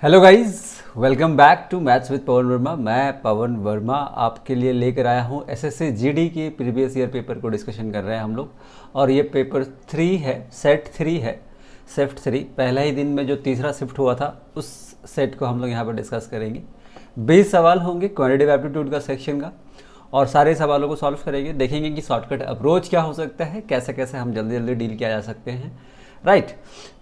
Hello guys, welcome back to maths with Pawan Verma. मैं पवन वर्मा आपके लिए लेकर आया हूँ एसएससी जीडी के प्रीवियस ईयर पेपर को डिस्कशन कर रहे हैं हम लोग। और ये पेपर 3 है, सेट 3 है, शिफ्ट 3। पहला ही दिन में जो तीसरा शिफ्ट हुआ था उस सेट को हम लोग यहाँ पर डिस्कस करेंगे। 20 सवाल होंगे क्वांटिटेटिव एप्टीट्यूड का सेक्शन का, और सारे सवालों को सॉल्व करेंगे। देखेंगे कि शॉर्टकट अप्रोच क्या हो सकता है, कैसे कैसे हम जल्दी जल्दी डील किया जा सकते हैं। राइट,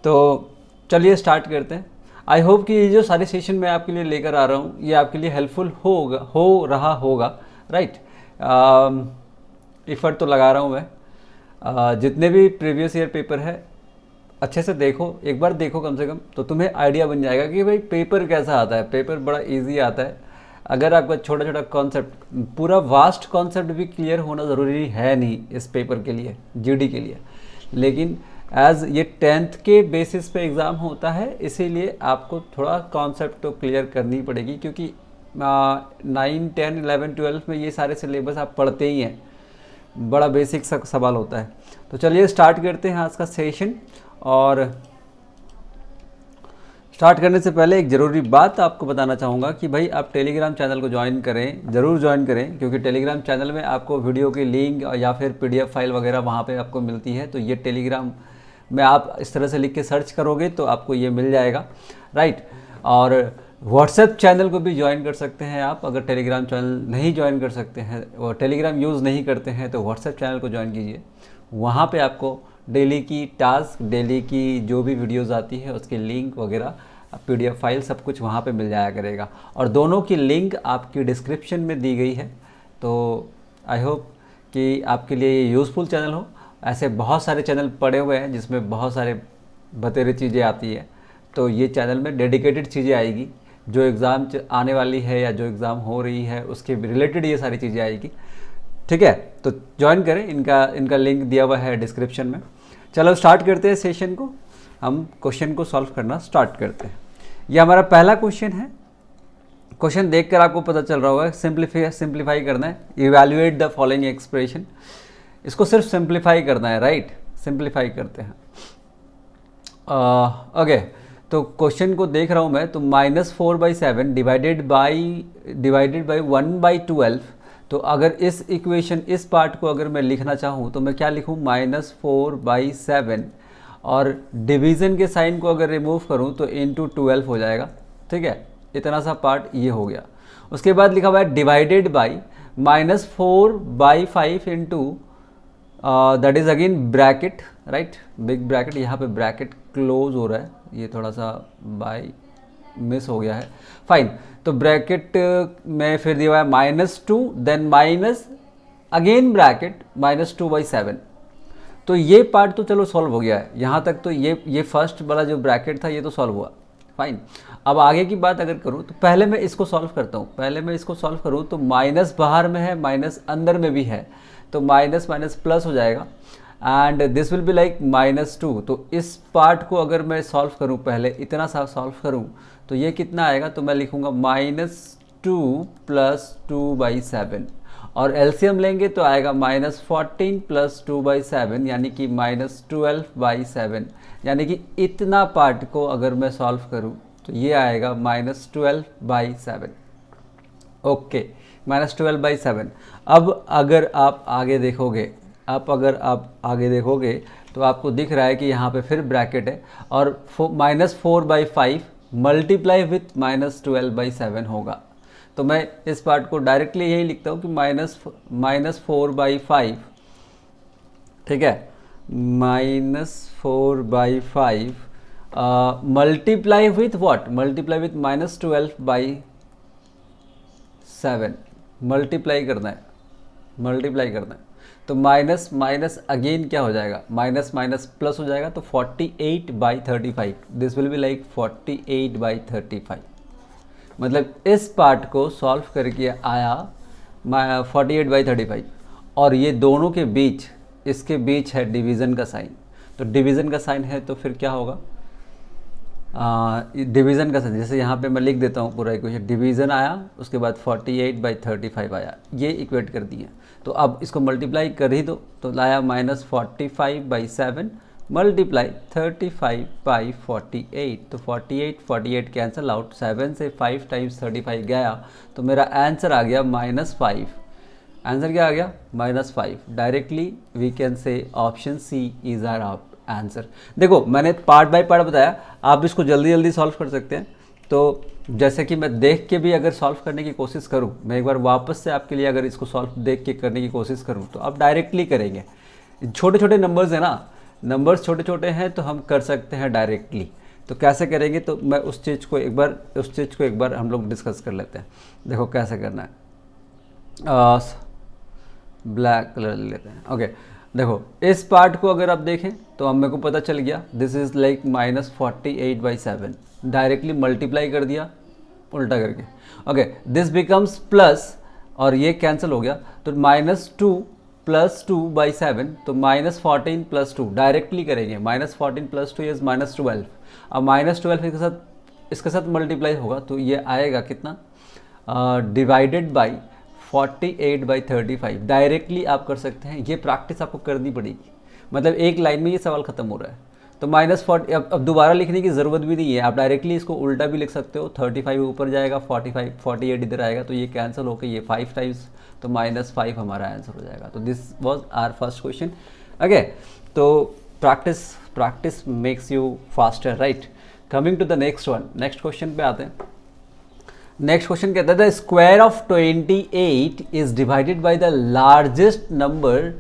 तो चलिए स्टार्ट करते हैं। आई होप कि ये जो सारे सेशन मैं आपके लिए लेकर आ रहा हूँ ये आपके लिए हेल्पफुल हो रहा होगा। राइट, इफ़र्ट तो लगा रहा हूँ मैं। जितने भी प्रीवियस ईयर पेपर है अच्छे से देखो, एक बार देखो कम से कम, तो तुम्हें आइडिया बन जाएगा कि भाई पेपर कैसा आता है। पेपर बड़ा इजी आता है अगर आपका छोटा छोटा कॉन्सेप्ट, पूरा वास्ट कॉन्सेप्ट भी क्लियर होना ज़रूरी है नहीं इस पेपर के लिए, जीडी के लिए। लेकिन एज ये 10th के बेसिस पे एग्ज़ाम होता है, इसीलिए आपको थोड़ा कॉन्सेप्ट तो क्लियर करनी पड़ेगी, क्योंकि 9, 10, 11, 12 में ये सारे सिलेबस आप पढ़ते ही हैं। बड़ा बेसिक सा सवाल होता है। तो चलिए स्टार्ट करते हैं आज का सेशन। और स्टार्ट करने से पहले एक ज़रूरी बात आपको बताना चाहूँगा कि भाई आप टेलीग्राम चैनल को ज्वाइन करें, ज़रूर ज्वाइन करें, क्योंकि टेलीग्राम चैनल में आपको वीडियो की लिंक या फिर पीडीएफ फाइल वगैरह वहाँ पे आपको मिलती है। तो ये टेलीग्राम में आप इस तरह से लिख के सर्च करोगे तो आपको ये मिल जाएगा। राइट, और व्हाट्सएप चैनल को भी ज्वाइन कर सकते हैं आप। अगर टेलीग्राम चैनल नहीं ज्वाइन कर सकते हैं और टेलीग्राम यूज़ नहीं करते हैं तो व्हाट्सएप चैनल को ज्वाइन कीजिए। वहाँ पे आपको डेली की टास्क, डेली की जो भी वीडियोस आती है उसकी लिंक वगैरह, पीडीएफ फाइल, सब कुछ वहाँ पे मिल जाया करेगा। और दोनों की लिंक आपकी डिस्क्रिप्शन में दी गई है। तो आई होप कि आपके लिए ये यूज़फुल चैनल हो। ऐसे बहुत सारे चैनल पड़े हुए हैं जिसमें बहुत सारे बतेरे चीज़ें आती है, तो ये चैनल में डेडिकेटेड चीज़ें आएगी। जो एग्ज़ाम आने वाली है या जो एग्ज़ाम हो रही है उसके रिलेटेड ये सारी चीज़ें आएगी। ठीक है, तो ज्वाइन करें, इनका लिंक दिया हुआ है डिस्क्रिप्शन में। चलो स्टार्ट करते हैं सेशन को। हम क्वेश्चन को सॉल्व करना स्टार्ट करते हैं। ये हमारा पहला क्वेश्चन है। क्वेश्चन देखकर आपको पता चल रहा होगा, सिंप्लीफाई करना है। इवैल्यूएट द फॉलोइंग एक्सप्रेशन, इसको सिर्फ सिंप्लीफाई करना है। राइट, सिंप्लीफाई करते हैं। ओके, तो क्वेश्चन को देख रहा हूँ मैं, तो -4/7 डिवाइडेड बाई 1/12। तो अगर इस इक्वेशन, इस पार्ट को अगर मैं लिखना चाहूँ तो मैं क्या लिखूँ, -4/7, और डिवीज़न के साइन को अगर रिमूव करूँ तो इंटू 12 हो जाएगा। ठीक है, इतना सा पार्ट ये हो गया। उसके बाद लिखा हुआ है divided by -4/5 into that is again bracket. Right, big bracket, यहाँ पे ब्रैकेट क्लोज हो रहा है, ये थोड़ा सा बाई मिस हो गया है। फाइन, तो ब्रैकेट में फिर दिया हुआ है -2, देन माइनस अगेन ब्रैकेट -2/7। तो ये पार्ट तो चलो सॉल्व हो गया है यहाँ तक। तो ये फर्स्ट वाला जो ब्रैकेट था ये तो सॉल्व हुआ। फाइन, अब आगे की बात अगर करूँ तो पहले मैं इसको सॉल्व करता हूँ। पहले मैं इसको सॉल्व करूँ तो माइनस बाहर में है, माइनस अंदर में भी है, तो माइनस माइनस प्लस हो जाएगा, and this will be like -2। तो इस पार्ट को अगर मैं सॉल्व करूँ, पहले इतना सा सॉल्व करूँ तो ये कितना आएगा, तो मैं लिखूँगा -2 + 2/7, और एलसीएम लेंगे तो आएगा -14 + 2/7, यानी कि -12/7। यानी कि इतना पार्ट को अगर मैं सॉल्व करूँ तो ये आएगा -12/7। ओके, -12/7। अब अगर आप आगे देखोगे, तो आपको दिख रहा है कि यहाँ पे फिर ब्रैकेट है, और -4/5 मल्टीप्लाई विथ -12/7 होगा। तो मैं इस पार्ट को डायरेक्टली यही लिखता हूँ कि -4/5, ठीक है, -4/5 multiply with what, multiply with -12/7, multiply करना है। तो माइनस माइनस अगेन क्या हो जाएगा, माइनस माइनस प्लस हो जाएगा, तो 48/35, दिस विल बी लाइक 48/35। मतलब इस पार्ट को सॉल्व करके आया 48/35, और ये दोनों के बीच, इसके बीच है डिवीज़न का साइन। तो डिवीज़न का साइन है तो फिर क्या होगा, डिवीज़न का साइन, जैसे यहाँ पे मैं लिख देता हूँ पूरा इक्वेशन। डिवीज़न आया, उसके बाद 48/35 आया, ये इक्वेट कर दिए। तो अब इसको मल्टीप्लाई कर ही दो, तो लाया -45/7 मल्टीप्लाई 35 बाई 48, तो 48 कैंसिल आउट, 7 से 5 टाइम्स 35 गया, तो मेरा आंसर आ गया -5। आंसर क्या आ गया? -5। Directly we can say option C is our answer. देखो मैंने पार्ट बाय पार्ट बताया, आप इसको जल्दी जल्दी सॉल्व कर सकते हैं। तो जैसे कि मैं देख के भी अगर सॉल्व करने की कोशिश करूं, मैं एक बार वापस से आपके लिए अगर इसको सॉल्व देख के करने की कोशिश करूं, तो आप डायरेक्टली करेंगे। छोटे छोटे नंबर्स है ना, नंबर्स छोटे छोटे हैं तो हम कर सकते हैं डायरेक्टली। तो कैसे करेंगे, तो मैं उस चीज़ को एक बार हम लोग डिस्कस कर लेते हैं। देखो कैसे करना है, ब्लैक कलर ले लेते हैं। ओके देखो इस पार्ट को अगर आप देखें तो अब मेरे को पता चल गया, this is like -48/7, directly multiply कर दिया उल्टा करके। ओके दिस बिकम्स प्लस, और ये कैंसिल हो गया, तो -2 + 2/7, तो -14 + 2 डायरेक्टली करेंगे। -14 + 2 इज -12। अब -12 इसके साथ मल्टीप्लाई होगा, तो ये आएगा कितना, डिवाइडेड बाई 48/35। डायरेक्टली आप कर सकते हैं, ये प्रैक्टिस आपको करनी पड़ेगी। मतलब एक लाइन में ये सवाल खत्म हो रहा है। तो -40, अब दोबारा लिखने की ज़रूरत भी नहीं है, आप डायरेक्टली इसको उल्टा भी लिख सकते हो। 35 ऊपर जाएगा, 48 इधर आएगा, तो ये कैंसिल होकर ये 5 टाइम्स, तो -5 हमारा आंसर हो जाएगा। तो this was our first question. Okay तो practice makes you faster, right. Coming to the next one, next question पे आते हैं। नेक्स्ट क्वेश्चन कहता है the square of 28 is divided by the largest number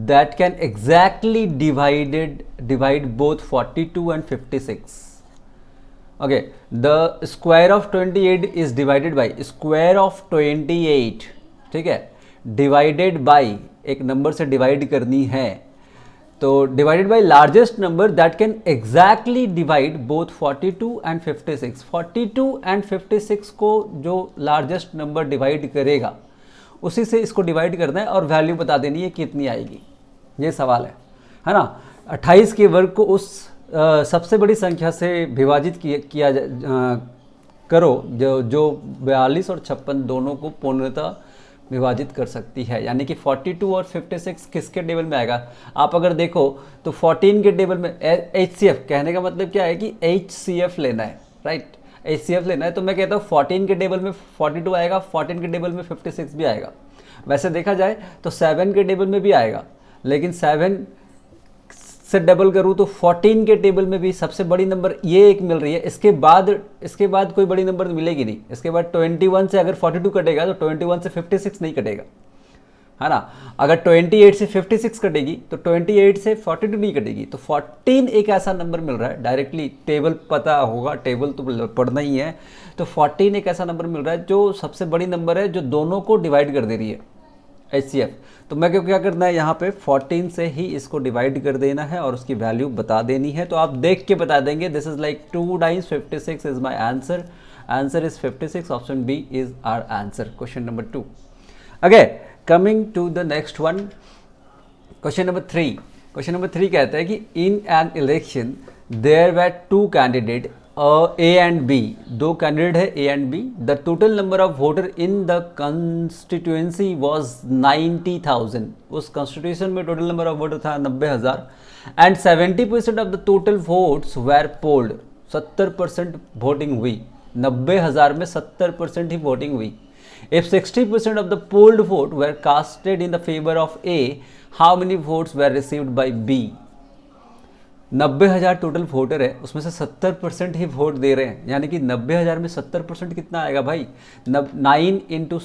that can exactly divide both 42 and 56. Okay, the square of 28 is divided by square of 28, ठीक है, divided by एक number से divide करनी है, तो divided by largest number that can exactly divide both 42 and 56। 42 and 56 को जो largest number divide करेगा उसी से इसको डिवाइड करना है और वैल्यू बता देनी है कितनी आएगी। ये सवाल है ना। 28 के वर्ग को उस सबसे बड़ी संख्या से विभाजित किया करो जो 42 और 56 दोनों को पूर्णतः विभाजित कर सकती है। यानी कि 42 और 56 किसके टेबल में आएगा, आप अगर देखो तो 14 के टेबल में HCF, कहने का मतलब क्या है कि HCF लेना है, राइट। HCF लेना है, तो मैं कहता हूँ 14 के टेबल में 42 आएगा, 14 के टेबल में 56 भी आएगा। वैसे देखा जाए तो 7 के टेबल में भी आएगा, लेकिन 7 से डबल करूँ तो 14 के टेबल में भी सबसे बड़ी नंबर ये एक मिल रही है। इसके बाद कोई बड़ी नंबर मिलेगी नहीं। इसके बाद 21 से अगर 42 कटेगा तो 21 से 56 नहीं कटेगा, है ना। अगर 28 से 56 कटेगी तो 28 से 42 नहीं कटेगी। तो 14 एक ऐसा नंबर मिल रहा है, डायरेक्टली टेबल पता होगा, टेबल तो पढ़ना ही है। तो 14 एक ऐसा नंबर मिल रहा है जो सबसे बड़ी नंबर है, जो दोनों को डिवाइड कर दे रही है, HCF। तो मैं क्या करना है, यहाँ पे 14 से ही इसको डिवाइड कर देना है और उसकी वैल्यू बता देनी है। तो आप देख के बता देंगे, this is like 2 times 56 is my answer. Answer is 56, option B is our answer. Question number 2। Okay coming to the next one, question number 3। Question number 3 कहता है कि in an election there were 2 candidate A and B, दो candidate है A and B। The total number of voter in the constituency was 90,000। उस constitution में total number of voter था 90,000 and 70% of the total votes were polled. 70% voting हुई, 90,000 में 70% ही voting हुई। If 60% of the polled vote were casted in the favour of A, how many votes were received by B। 90,000 total voter है, उसमें से 70% ही vote दे रहे हैं, यानी कि 90,000 में 70% कितना आएगा भाई, 9 ×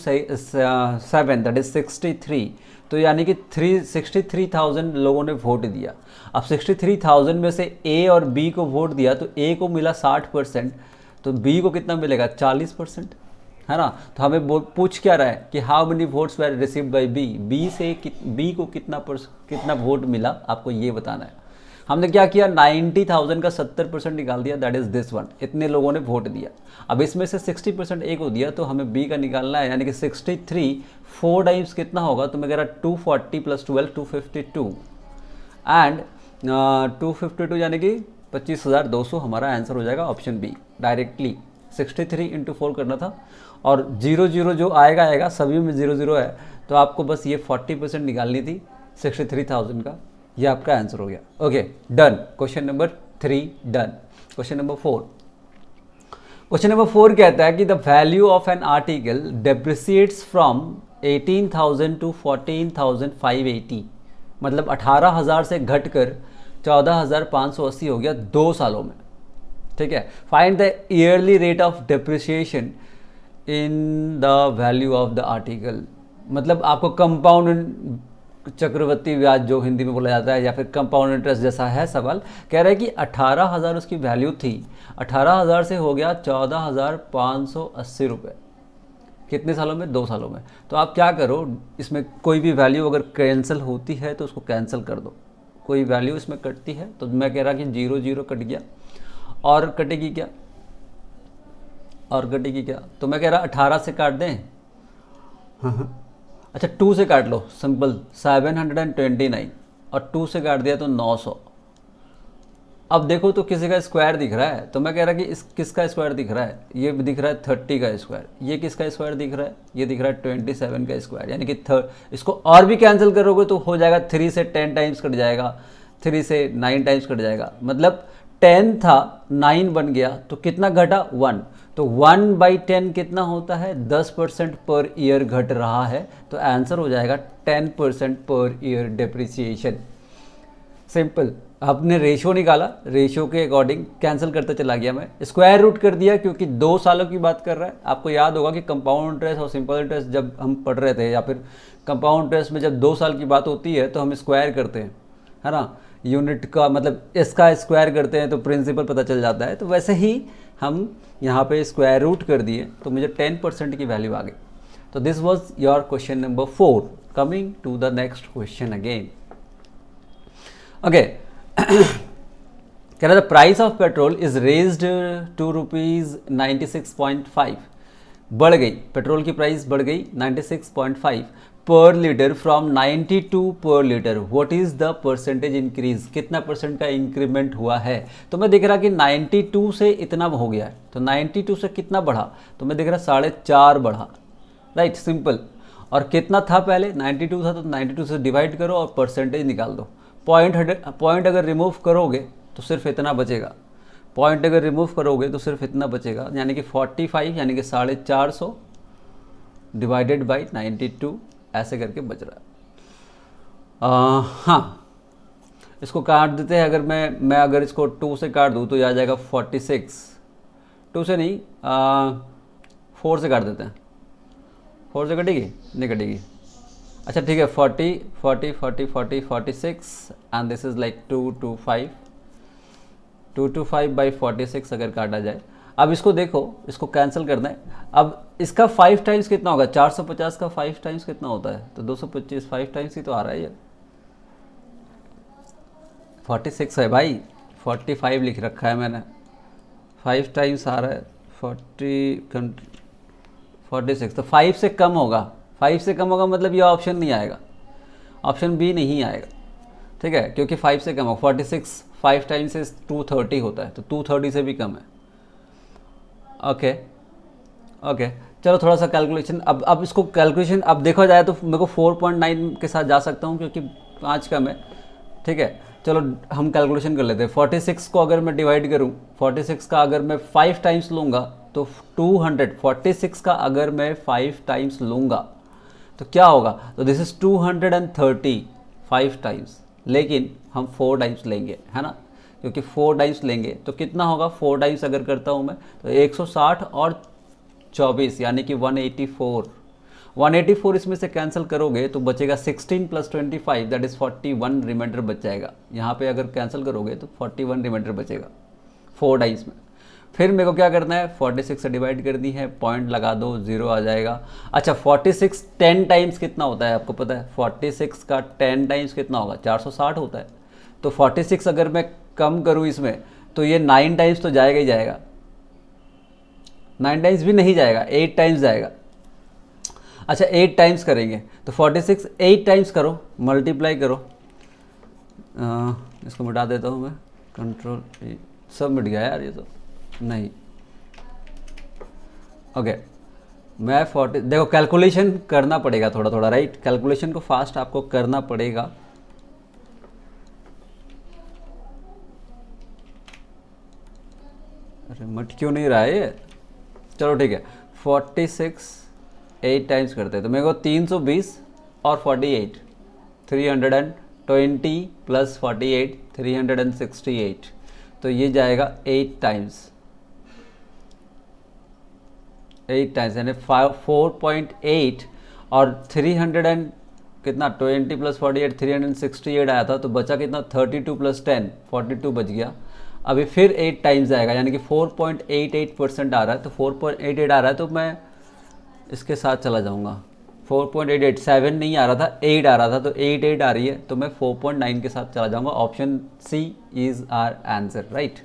7 दैट इज 63। तो यानी कि 63,000 लोगों ने वोट दिया। अब 63,000 में से A और B को वोट दिया, तो A को मिला 60%, तो B को कितना मिलेगा 40%, है ना। तो हमें पूछ क्या रहा है कि how many votes were received by B, B से B को कितना वोट मिला, आपको ये बताना है। हमने क्या किया, 90,000 का 70% निकाल दिया, दैट इज दिस वन। इतने लोगों ने वोट दिया। अब इसमें से 60% A को दिया, तो हमें B का निकालना है, यानी कि 63 4 टाइम्स कितना होगा, तो मैं कह रहा 240 + 12 252 एंड 252 यानी कि 25,200 हमारा आंसर हो जाएगा, ऑप्शन बी। डायरेक्टली 63 × 4 करना था, और 0 जो आएगा, सभी में 0 है, तो आपको बस ये 40% निकालनी थी 63,000 का, ये आपका आंसर हो गया। Okay done, question number 3 done. Question number 4, question number 4 कहता है कि the value of an article depreciates from 18,000 to 14,580, मतलब 18,000 से घटकर 14,580 हो गया 2 सालों में। ठीक है, find the yearly rate of depreciation in the value of the article, मतलब आपको कंपाउंड चक्रवर्ती ब्याज जो हिंदी में बोला जाता है या फिर कंपाउंड इंटरेस्ट जैसा है सवाल, कह रहा है कि 18,000 उसकी वैल्यू थी, 18,000 से हो गया 14,580 रुपये, कितने सालों में? 2 सालों में। तो आप क्या करो, इसमें कोई भी वैल्यू अगर कैंसिल होती है तो उसको कैंसिल कर दो, कोई वैल्यू इसमें कटती है तो मैं कह रहा कि 0 0 कट गया, और कटेगी क्या, और कटेगी क्या, तो मैं कह रहा 18 से काट दें, अच्छा 2 से काट लो, सिंपल 729, और 2 से काट दिया तो 900। अब देखो तो किसी का स्क्वायर दिख रहा है, तो मैं कह रहा कि इस किसका स्क्वायर दिख रहा है, ये दिख रहा है 30 का स्क्वायर, ये किसका स्क्वायर दिख रहा है, ये दिख रहा है 27 का स्क्वायर, यानी कि इसको और भी कैंसिल करोगे तो हो जाएगा 3 से 10 टाइम्स कट जाएगा, 3 से 9 टाइम्स कट जाएगा, मतलब 10 था 9 बन गया तो कितना घटा 1, तो 1/10 कितना होता है 10% पर ईयर घट रहा है, तो आंसर हो जाएगा 10% पर ईयर डेप्रिसिएशन। सिंपल, आपने रेशियो निकाला, रेशियो के अकॉर्डिंग कैंसिल करते चला गया, मैं स्क्वायर रूट कर दिया क्योंकि 2 सालों की बात कर रहा है। आपको याद होगा कि कंपाउंड इंटरेस्ट और सिंपल इंटरेस्ट जब हम पढ़ रहे थे, या फिर कंपाउंड इंटरेस्ट में जब 2 साल की बात होती है तो हम स्क्वायर करते हैं, है ना, यूनिट का मतलब इसका स्क्वायर करते हैं तो प्रिंसिपल पता चल जाता है, तो वैसे ही हम यहाँ पे स्क्वायर रूट कर दिए तो मुझे 10% की वैल्यू आ गई। तो this was your question number 4। Coming to the next question again. Okay, कह रहा the price of petrol is raised to ₹96.5, बढ़ गई, पेट्रोल की प्राइस बढ़ गई 96.5 पर लीटर फ्रॉम 92 पर litre, what is the percentage increase, कितना परसेंट का इंक्रीमेंट हुआ है। तो मैं देख रहा कि 92 से इतना हो गया है, तो 92 से कितना बढ़ा, तो मैं देख रहा 4.5 बढ़ा, राइट, सिंपल। और कितना था पहले 92 था, तो 92 से डिवाइड करो और परसेंटेज निकाल दो। पॉइंट अगर रिमूव करोगे तो सिर्फ इतना बचेगा, पॉइंट अगर रिमूव करोगे तो सिर्फ इतना बचेगा, यानी कि 45 यानी कि 450 डिवाइडेड बाई 92, ऐसे करके बच रहा है। हाँ, इसको काट देते हैं, अगर मैं अगर इसको 2 से काट दूँ तो ये आ जाएगा 46, 2 से नहीं 4 से काट देते हैं, 4 से कटेगी नहीं कटेगी, अच्छा ठीक है 40 40 40 40 46 and this is like 225 225 by 46 अगर काटा जाए। अब इसको देखो, इसको कैंसिल करना है। अब इसका 5 टाइम्स कितना होगा, 450 का 5 टाइम्स कितना होता है, तो 225 5 टाइम्स ही तो आ रहा है ये, 46 है भाई, 45 लिख रखा है मैंने, 5 टाइम्स आ रहा है 46, तो 5 से कम होगा, 5 से कम होगा मतलब ये ऑप्शन नहीं आएगा, ऑप्शन बी नहीं आएगा, ठीक है, क्योंकि 5 से कम हो, 46 5 टाइम्स से 230 होता है, तो 230 से भी कम है। ओके ओके, चलो थोड़ा सा कैलकुलेशन, अब इसको कैलकुलेशन अब देखा जाए तो मेरे को 4.9 के साथ जा सकता हूँ क्योंकि 5 कम है, ठीक है। चलो हम कैलकुलेशन कर लेते हैं। 46 को अगर मैं डिवाइड करूँ, 46 का अगर मैं 5 टाइम्स लूँगा तो 200, 46 का अगर मैं 5 टाइम्स लूँगा तो क्या होगा, तो दिस इज़ 230 5 टाइम्स, लेकिन हम 4 टाइम्स लेंगे, है ना, क्योंकि 4 टाइम्स लेंगे तो कितना होगा, 4 टाइम्स अगर करता हूँ मैं तो 160 और 24 यानी कि 184 इसमें से कैंसिल करोगे तो बचेगा 16 + 25 दैट इज़ 41 रिमाइंडर बच जाएगा। यहाँ पे अगर कैंसिल करोगे तो 41 रिमाइंडर बचेगा 4 टाइम्स में। फिर मेरे को क्या करना है, 46 से डिवाइड करनी है, पॉइंट लगा दो, 0 आ जाएगा। अच्छा 46 10 टाइम्स कितना होता है आपको पता है, 46 का 10 टाइम्स कितना होगा, 460 होता है। तो 46 अगर मैं कम करूँ इसमें तो ये 9 टाइम्स तो जाएगा ही जाएगा, 9 टाइम्स भी नहीं जाएगा, 8 टाइम्स जाएगा। अच्छा 8 टाइम्स करेंगे तो 46 8 टाइम्स करो, मल्टीप्लाई करो, इसको मिटा देता हूँ मैं, कंट्रोल सब मिट गया यार ये तो नहीं। ओके मैं 40, देखो कैलकुलेशन करना पड़ेगा थोड़ा थोड़ा, राइट, कैलकुलेशन को फास्ट आपको करना पड़ेगा। मट क्यों नहीं रहा है ये? चलो ठीक है, 46 8 टाइम्स करते हैं तो मेरे को 320 और 48 320 प्लस 48 368, तो ये जाएगा 8 टाइम्स, 8 टाइम्स यानी 4.8 और 300 एंड कितना 20 प्लस 48 368 आया था, तो बचा कितना 32 प्लस 10 42 बच गया। अभी फिर 8 टाइम्स आएगा यानी कि 4.88% आ रहा है, तो 4.88 आ रहा है तो मैं इसके साथ चला जाऊंगा। 4.88 7 नहीं आ रहा था 8 आ रहा था, तो 8 आ रही है तो मैं 4.9 के साथ चला जाऊंगा। Option C is our answer, right.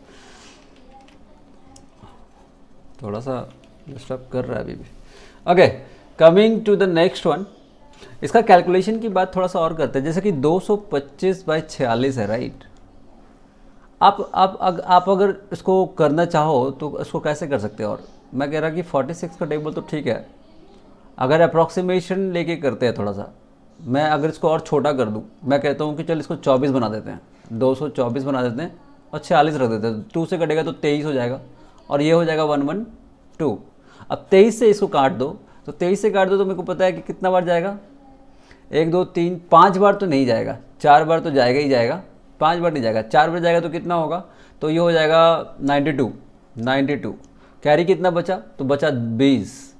थोड़ा सा डिस्टर्ब कर रहा है अभी भी। Okay, coming to the next one. इसका कैलकुलेशन की बात थोड़ा सा और करते हैं। जैसे कि 225/46 है, राइट। आप अगर इसको करना चाहो तो इसको कैसे कर सकते हो? और मैं कह रहा कि 46 का टेबल तो ठीक है, अगर अप्रॉक्सीमेशन लेके करते हैं थोड़ा सा, मैं अगर इसको और छोटा कर दूं, मैं कहता हूं कि चल इसको 24 बना देते हैं, 224 बना देते हैं और 46 रख देते हैं। 2 से कटेगा तो 23 हो जाएगा और ये हो जाएगा 112। अब 23 से इसको काट दो, तो 23 से काट दो तो मेरे को पता है कि कितना बार जाएगा, 1 2 3 5 बार तो नहीं जाएगा, 4 बार तो जाएगा ही जाएगा, 5 बार नहीं जाएगा। 4 बार जाएगा तो कितना होगा, तो ये हो जाएगा 92। कैरी कितना बचा, तो बचा 20।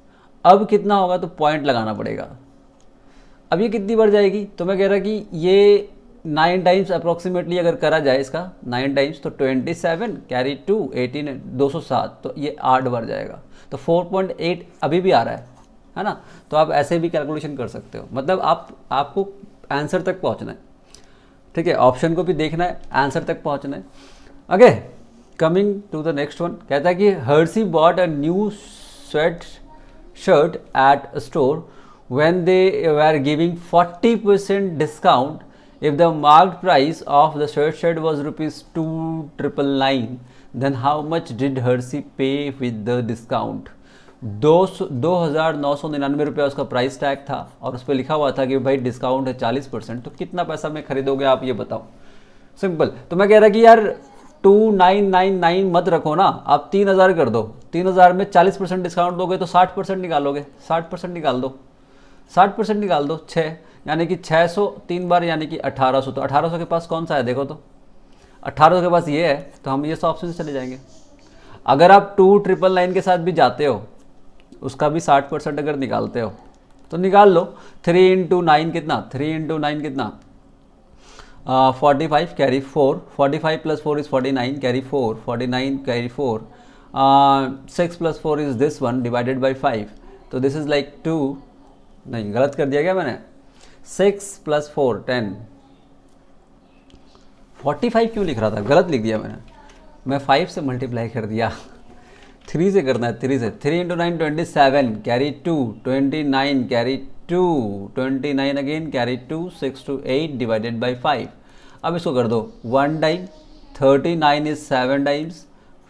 अब कितना होगा, तो पॉइंट लगाना पड़ेगा। अब ये कितनी बार जाएगी, तो मैं कह रहा कि ये 9 टाइम्स अप्रॉक्सीमेटली अगर करा जाए इसका 9 टाइम्स, तो 27 कैरी 2 18 207, तो ये 8 बार जाएगा। तो 4.8 अभी भी आ रहा है ना। तो आप ऐसे भी कैलकुलेशन कर सकते हो, मतलब आपको आंसर तक पहुंचना है, ठीक है। ऑप्शन को भी देखना है, आंसर तक पहुंचना है। Okay, coming to the next one. कहता है कि हर्सी bought a new sweatshirt at a store when they were giving 40% discount if the marked price of the shirt was rupees 2,999, then how much did Hershey pay with the discount? 2,999 रुपया उसका price tag था और उस पर लिखा हुआ था कि भाई डिस्काउंट है 40%, तो कितना पैसा में खरीदोगे आप, ये बताओ। सिंपल। तो मैं कह रहा कि यार 2,999 मत रखो ना, आप 3,000 कर दो। 3,000 में 40% डिस्काउंट दोगे तो 60% निकालोगे, 60% निकाल दो, 60% निकाल दो 6, यानी कि 600 3 बार यानी कि 1800। तो 1800 के पास कौन सा है, देखो तो 1800 के पास ये है, तो हम ये ऑप्शन से चले जाएंगे। अगर आप 2,999 के साथ भी जाते हो, उसका भी 60% अगर निकालते हो तो निकाल लो। 3 × 9 कितना, 3 × 9 कितना 45 carry 4, 45 plus 4 is 49 carry 4, 49 carry 4, 6 plus 4 is this one divided by 5, तो दिस इज़ लाइक 2, नहीं गलत कर दिया क्या मैंने, 6 प्लस 4 10, 45 क्यों लिख रहा था, गलत लिख दिया मैं 5 से मल्टीप्लाई कर दिया। 3 से करना है, 3 से। 3 × 9 27 carry 2, 29 carry 2, 29 again carry 2, 6 to 8 divided by 5। अब इसको कर दो 1 time, 39 is 7 times,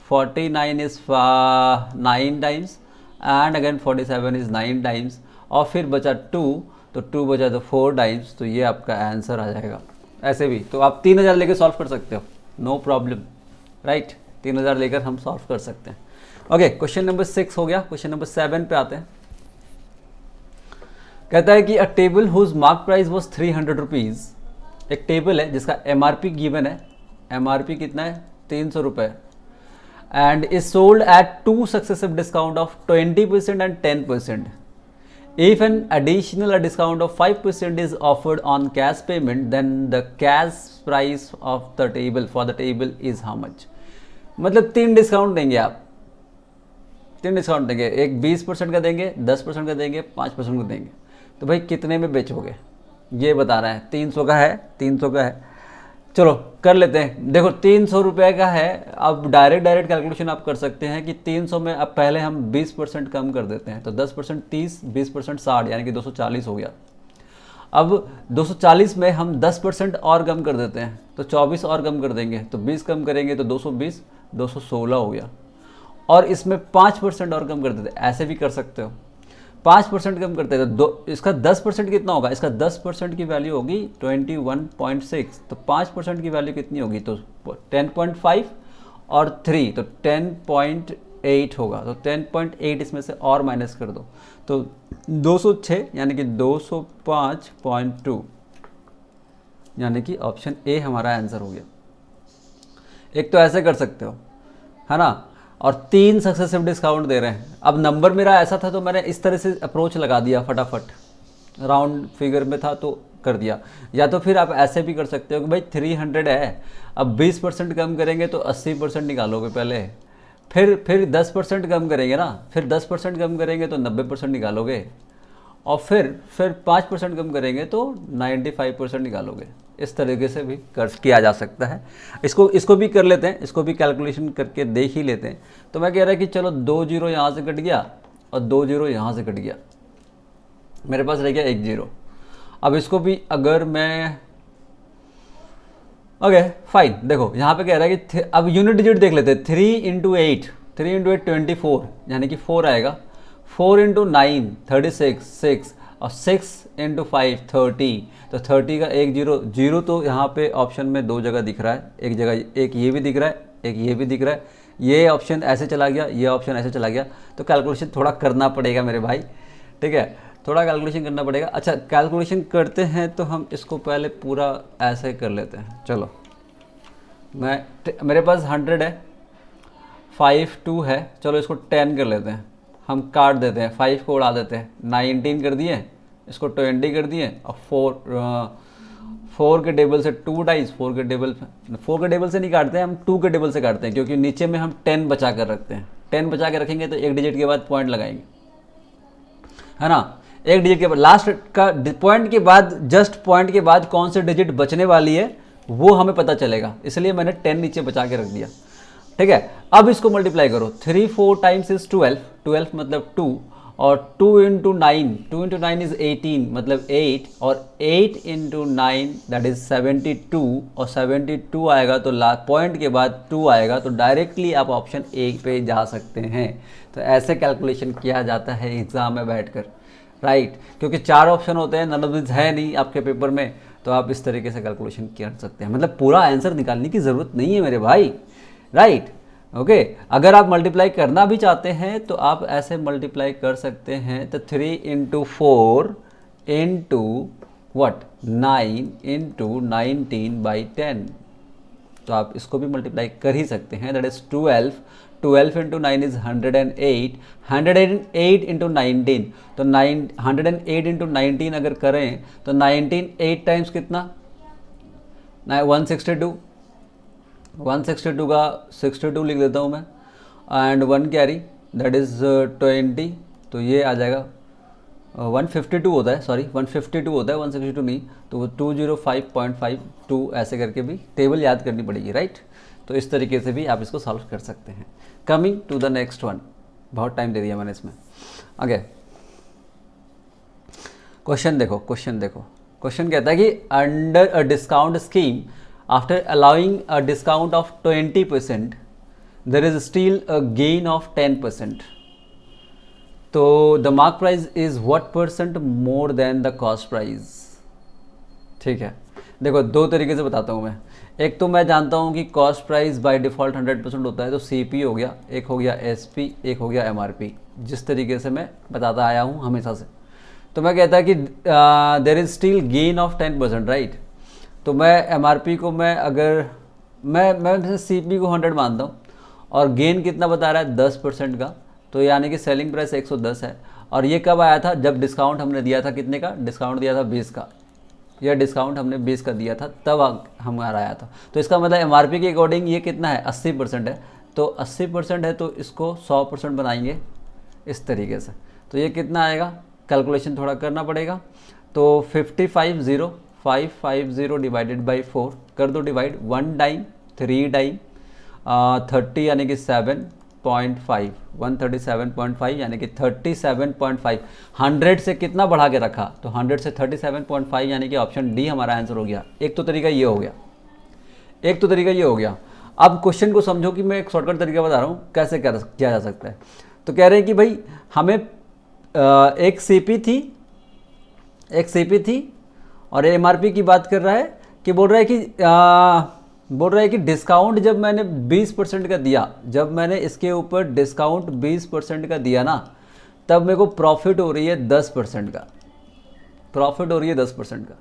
49 is 9 times and again 47 is 9 times, और फिर बचा 2, तो 2 बचा तो 4 टाइम्स, तो ये आपका आंसर आ जाएगा। ऐसे भी तो आप 3,000 लेकर सॉल्व कर सकते हो, नो प्रॉब्लम, राइट। 3,000 लेकर हम सॉल्व कर सकते हैं। ओके, क्वेश्चन नंबर 6 हो गया। क्वेश्चन नंबर 7 पे आते हैं। कहता है कि a table whose mark price was 300 rupees, एक टेबल है जिसका एमआरपी गिवन है, एमआरपी कितना है 300 रुपये, and is sold at 2 successive discount of 20% and 10%. If an additional discount of 5% is offered on cash payment, then the cash price of the table for the table is how much? मतलब 3 discount देंगे आप, 3 discount देंगे, एक 20% का देंगे, 10% का देंगे, 5% का देंगे, तो भाई कितने में बेचोगे ये बता रहा है। 300 का है, 300 का है, चलो कर लेते हैं। देखो 300 रुपये का है, अब डायरेक्ट कैलकुलेशन आप कर सकते हैं कि 300 में अब पहले हम 20% कम कर देते हैं, तो 10% 30, 20% 60, यानी कि 240 हो गया। अब 240 में हम 10% और कम कर देते हैं, तो 24 और कम कर देंगे, तो 20 कम करेंगे तो 220, 216 हो गया। और इसमें 5% और कम कर देते, ऐसे भी कर सकते हो। 5% कम करते हैं तो इसका 10% कितना होगा, इसका 10% की वैल्यू होगी 21.6, तो 5% की वैल्यू कितनी होगी, तो 10.5 और 3, तो 8 होगा, तो 10.8 इसमें से और माइनस कर दो तो 206 यानी कि 205.2, यानी कि ऑप्शन ए हमारा आंसर हो गया। एक तो ऐसे कर सकते हो, है ना, और 3 सक्सेसिव डिस्काउंट दे रहे हैं। अब नंबर मेरा ऐसा था तो मैंने इस तरह से अप्रोच लगा दिया, फटाफट राउंड फिगर में था तो कर दिया। या तो फिर आप ऐसे भी कर सकते हो कि भाई 300 है, अब 20% कम करेंगे तो 80% निकालोगे पहले, फिर 10% कम करेंगे ना, फिर 10% कम करेंगे तो 90% निकालोगे, और फिर 5% कम करेंगे तो 95% निकालोगे। इस तरीके से भी किया जा सकता है। इसको भी कर लेते हैं, इसको भी कैलकुलेशन करके देख ही लेते हैं। तो मैं कह रहा कि चलो 2 जीरो यहाँ से कट गया और 2 जीरो यहाँ से कट गया, मेरे पास रह गया 1 जीरो। अब इसको भी अगर मैं ओके फाइन, देखो यहाँ पे कह रहा है कि अब यूनिट डिजिट देख लेते हैं। 3 इंटू 8 24, यानी कि 4 आएगा। 4 इंटू 9 36, 6 और 6 इंटू 5 30, तो 30 का 1 जीरो। जीरो तो यहाँ पे ऑप्शन में 2 जगह दिख रहा है, एक जगह एक ये भी दिख रहा है, एक ये भी दिख रहा है। ये ऑप्शन ऐसे चला गया, ये ऑप्शन ऐसे चला गया, तो कैलकुलेशन थोड़ा करना पड़ेगा मेरे भाई, ठीक है, थोड़ा कैलकुलेशन करना पड़ेगा। अच्छा कैलकुलेशन करते हैं तो हम इसको पहले पूरा ऐसे कर लेते हैं। चलो मेरे पास 100 है, 5 2 है, चलो इसको 10 कर लेते हैं, हम काट देते हैं, 5 को उड़ा देते हैं, 19 कर दिए, इसको 20 कर दिए, और 4 के टेबल से 2 डाइज, 4 के टेबल से नहीं काटते हैं हम, 2 के टेबल से काटते हैं, क्योंकि नीचे में हम 10 बचा कर रखते हैं। 10 बचा के रखेंगे तो एक डिजिट के बाद पॉइंट लगाएंगे, है ना, एक डिजिट के बाद लास्ट का पॉइंट के बाद, जस्ट पॉइंट के बाद कौन से डिजिट बचने वाली है वो हमें पता चलेगा, इसलिए मैंने 10 नीचे बचा के रख दिया, ठीक है। अब इसको मल्टीप्लाई करो, 3 4 टाइम्स इज 12, 12 मतलब 2, और 2 इंटू 9 इज 18 मतलब 8, और 8 इंटू 9 दैट इज 72, और 72 आएगा तो पॉइंट के बाद 2 आएगा, तो डायरेक्टली आप ऑप्शन ए पे जा सकते हैं। तो ऐसे कैलकुलेशन किया जाता है एग्ज़ाम में बैठकर, राइट, क्योंकि 4 ऑप्शन होते हैं, नन ऑफ दिस है नहीं आपके पेपर में, तो आप इस तरीके से कैलकुलेशन कर सकते हैं। मतलब पूरा आंसर निकालने की ज़रूरत नहीं है मेरे भाई, राइट, ओके। अगर आप मल्टीप्लाई करना भी चाहते हैं तो आप ऐसे मल्टीप्लाई कर सकते हैं, तो 3 इंटू 4 इंटू वट 9 इंटू 19/10, तो आप इसको भी मल्टीप्लाई कर ही सकते हैं, that is 12 into 9 is 108, 108 into 19, तो 108 इंटू 19 अगर करें तो 19 8 टाइम्स कितना, 162, 162 का 62 लिख देता हूँ मैं, एंड 1 कैरी दैट इज़ 20, तो ये आ जाएगा 152 होता है, सॉरी 152 होता है, 162 नहीं, तो वो 205.52 ऐसे करके भी टेबल याद करनी पड़ेगी, राइट। तो इस तरीके से भी आप इसको सॉल्व कर सकते हैं। Coming to the next one, बहुत टाइम दे दिया मैंने इसमें। आगे क्वेश्चन देखो, क्वेश्चन कहता है कि under a discount scheme after allowing a discount of 20% there is still a gain of 10%, तो the mark price is what percent more than the cost price। ठीक है, देखो 2 तरीके से बताता हूँ मैं। एक तो मैं जानता हूँ कि कॉस्ट प्राइस बाय डिफ़ॉल्ट 100% होता है, तो CP हो गया, एक हो गया SP, एक हो गया MRP, जिस तरीके से मैं बताता आया हूँ हमेशा से। तो मैं कहता है कि there is still gain of 10%, right. तो मैं MRP को मैं अगर मैं CP को 100 मानता हूँ, और गेन कितना बता रहा है 10% का, तो यानी कि सेलिंग प्राइस 110 है। और ये कब आया था, जब डिस्काउंट हमने दिया था, कितने का डिस्काउंट दिया था, 20 का, यह डिस्काउंट हमने 20 का दिया था, तब हमारा आया था। तो इसका मतलब MRP के अकॉर्डिंग ये कितना है, 80% है, तो 80% है तो इसको 100% बनाएंगे इस तरीके से। तो ये कितना आएगा, कैलकुलेशन थोड़ा करना पड़ेगा। तो 550 डिवाइडेड बाई 4 कर दो डिवाइड, 1 टाइम 3 टाइम 30 यानी कि 7.5, 137.5 यानी कि 37.5। 100 से कितना बढ़ा के रखा, तो 100 से 37.5 यानी कि ऑप्शन डी हमारा आंसर हो गया। एक तो तरीका ये हो गया, अब क्वेश्चन को समझो कि मैं एक शॉर्टकट तरीका बता रहा हूँ कैसे किया जा सकता है। तो कह रहे हैं कि भाई हमें एक सीपी थी और MRP की बात कर रहा है, कि बोल रहा है कि बोल रहा है कि डिस्काउंट जब मैंने 20% का दिया, जब मैंने इसके ऊपर डिस्काउंट 20% का दिया ना, तब मेरे को प्रॉफिट हो रही है 10% का, प्रॉफिट हो रही है 10% का।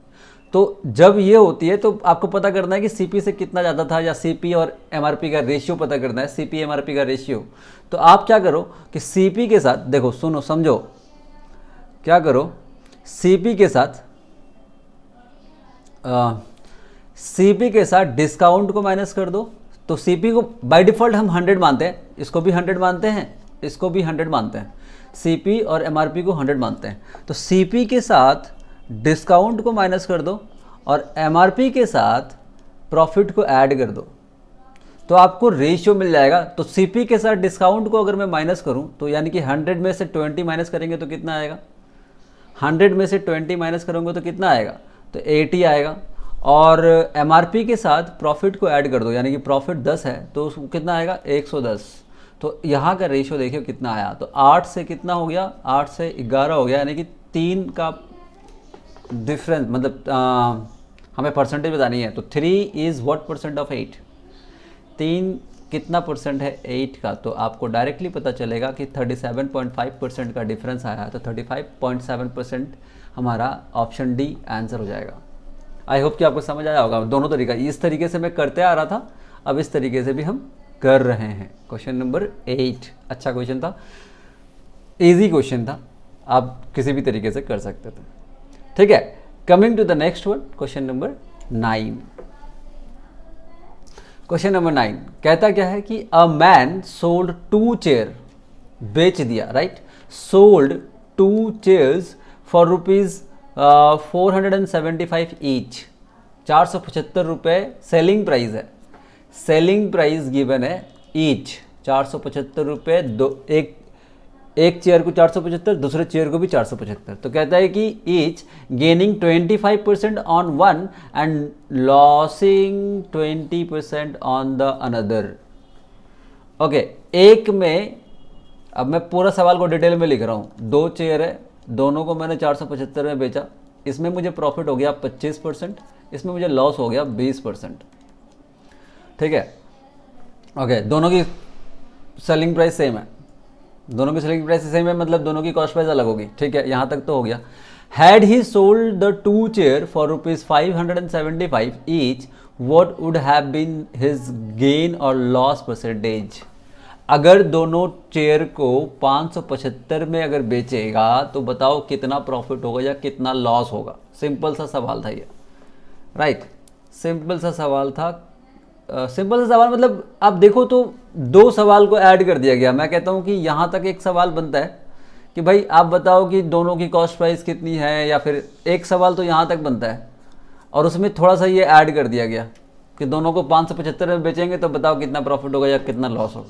तो जब ये होती है तो आपको पता करना है कि सीपी से कितना ज़्यादा था, या सीपी और एमआरपी का रेशियो पता करना है, सीपी एमआरपी का रेशियो। तो आप क्या करो कि सीपी के साथ, देखो सुनो समझो, क्या करो सीपी के साथ सीपी के साथ डिस्काउंट को माइनस कर दो। तो सीपी को बाय डिफ़ॉल्ट हम 100 मानते हैं, इसको भी 100 मानते हैं, इसको भी 100 मानते हैं, सीपी और एमआरपी को 100 मानते हैं। तो सीपी के साथ डिस्काउंट को माइनस कर दो और एमआरपी के साथ प्रॉफिट को ऐड कर दो, तो आपको रेशियो मिल जाएगा। तो सीपी के साथ डिस्काउंट को अगर मैं माइनस करूं तो यानी कि 100 में से 20 माइनस करेंगे तो कितना आएगा, 100 में से 20 माइनस करोगे तो कितना आएगा, तो 80 आएगा। और एमआरपी के साथ प्रॉफिट को ऐड कर दो, यानी कि प्रॉफिट 10 है तो उसको कितना आएगा, 110। तो यहाँ का रेशियो देखिए कितना आया, तो 8 से कितना हो गया, 8 से 11 हो गया, यानी कि 3 का डिफरेंस, मतलब हमें परसेंटेज बतानी है। तो 3 इज़ व्हाट परसेंट ऑफ 8, 3 कितना परसेंट है 8 का, तो आपको डायरेक्टली पता चलेगा कि 37.5% का डिफरेंस आया। तो 35.7% हमारा ऑप्शन डी आंसर हो जाएगा। आई होप कि आपको समझ आया होगा। दोनों तरीका, इस तरीके से मैं करते आ रहा था, अब इस तरीके से भी हम कर रहे हैं। क्वेश्चन नंबर 8 अच्छा क्वेश्चन था, इजी क्वेश्चन था, आप किसी भी तरीके से कर सकते थे। ठीक है, coming to the next one, question number 9। Question number 9 कहता क्या है कि अ मैन सोल्ड 2 चेयर, बेच दिया, right, sold 2 chairs for ₹475 each, 475 रुपये सेलिंग प्राइस है, सेलिंग प्राइस गिवन है ईच 475 रुपये, एक चेयर को 475, दूसरे चेयर को भी 475। तो कहता है कि each gaining 25% on one and losing 20% on the another. Okay, एक में, अब मैं पूरा सवाल को डिटेल में लिख रहा हूँ। 2 चेयर है, दोनों को मैंने 475 में बेचा, इसमें मुझे प्रॉफिट हो गया 25%, इसमें मुझे लॉस हो गया 20%। ठीक है, ओके, दोनों की सेलिंग प्राइस सेम है, दोनों की सेलिंग प्राइस सेम है, मतलब दोनों की कॉस्ट प्राइस अलग होगी। ठीक है, यहाँ तक तो हो गया। Had he sold the 2 chair for ₹575 each, what would have been his gain or loss percentage. अगर दोनों चेयर को 575 में अगर बेचेगा तो बताओ कितना प्रॉफिट होगा या कितना लॉस होगा। सिंपल सा सवाल था ये, राइट, सिंपल सा सवाल था। सिंपल सा सवाल मतलब आप देखो तो 2 सवाल को ऐड कर दिया गया। मैं कहता हूँ कि यहाँ तक एक सवाल बनता है कि भाई आप बताओ कि दोनों की कॉस्ट प्राइस कितनी है, या फिर एक सवाल तो यहाँ तक बनता है और उसमें थोड़ा सा ये ऐड कर दिया गया कि दोनों को 575 में बेचेंगे तो बताओ कितना प्रॉफिट होगा या कितना लॉस होगा।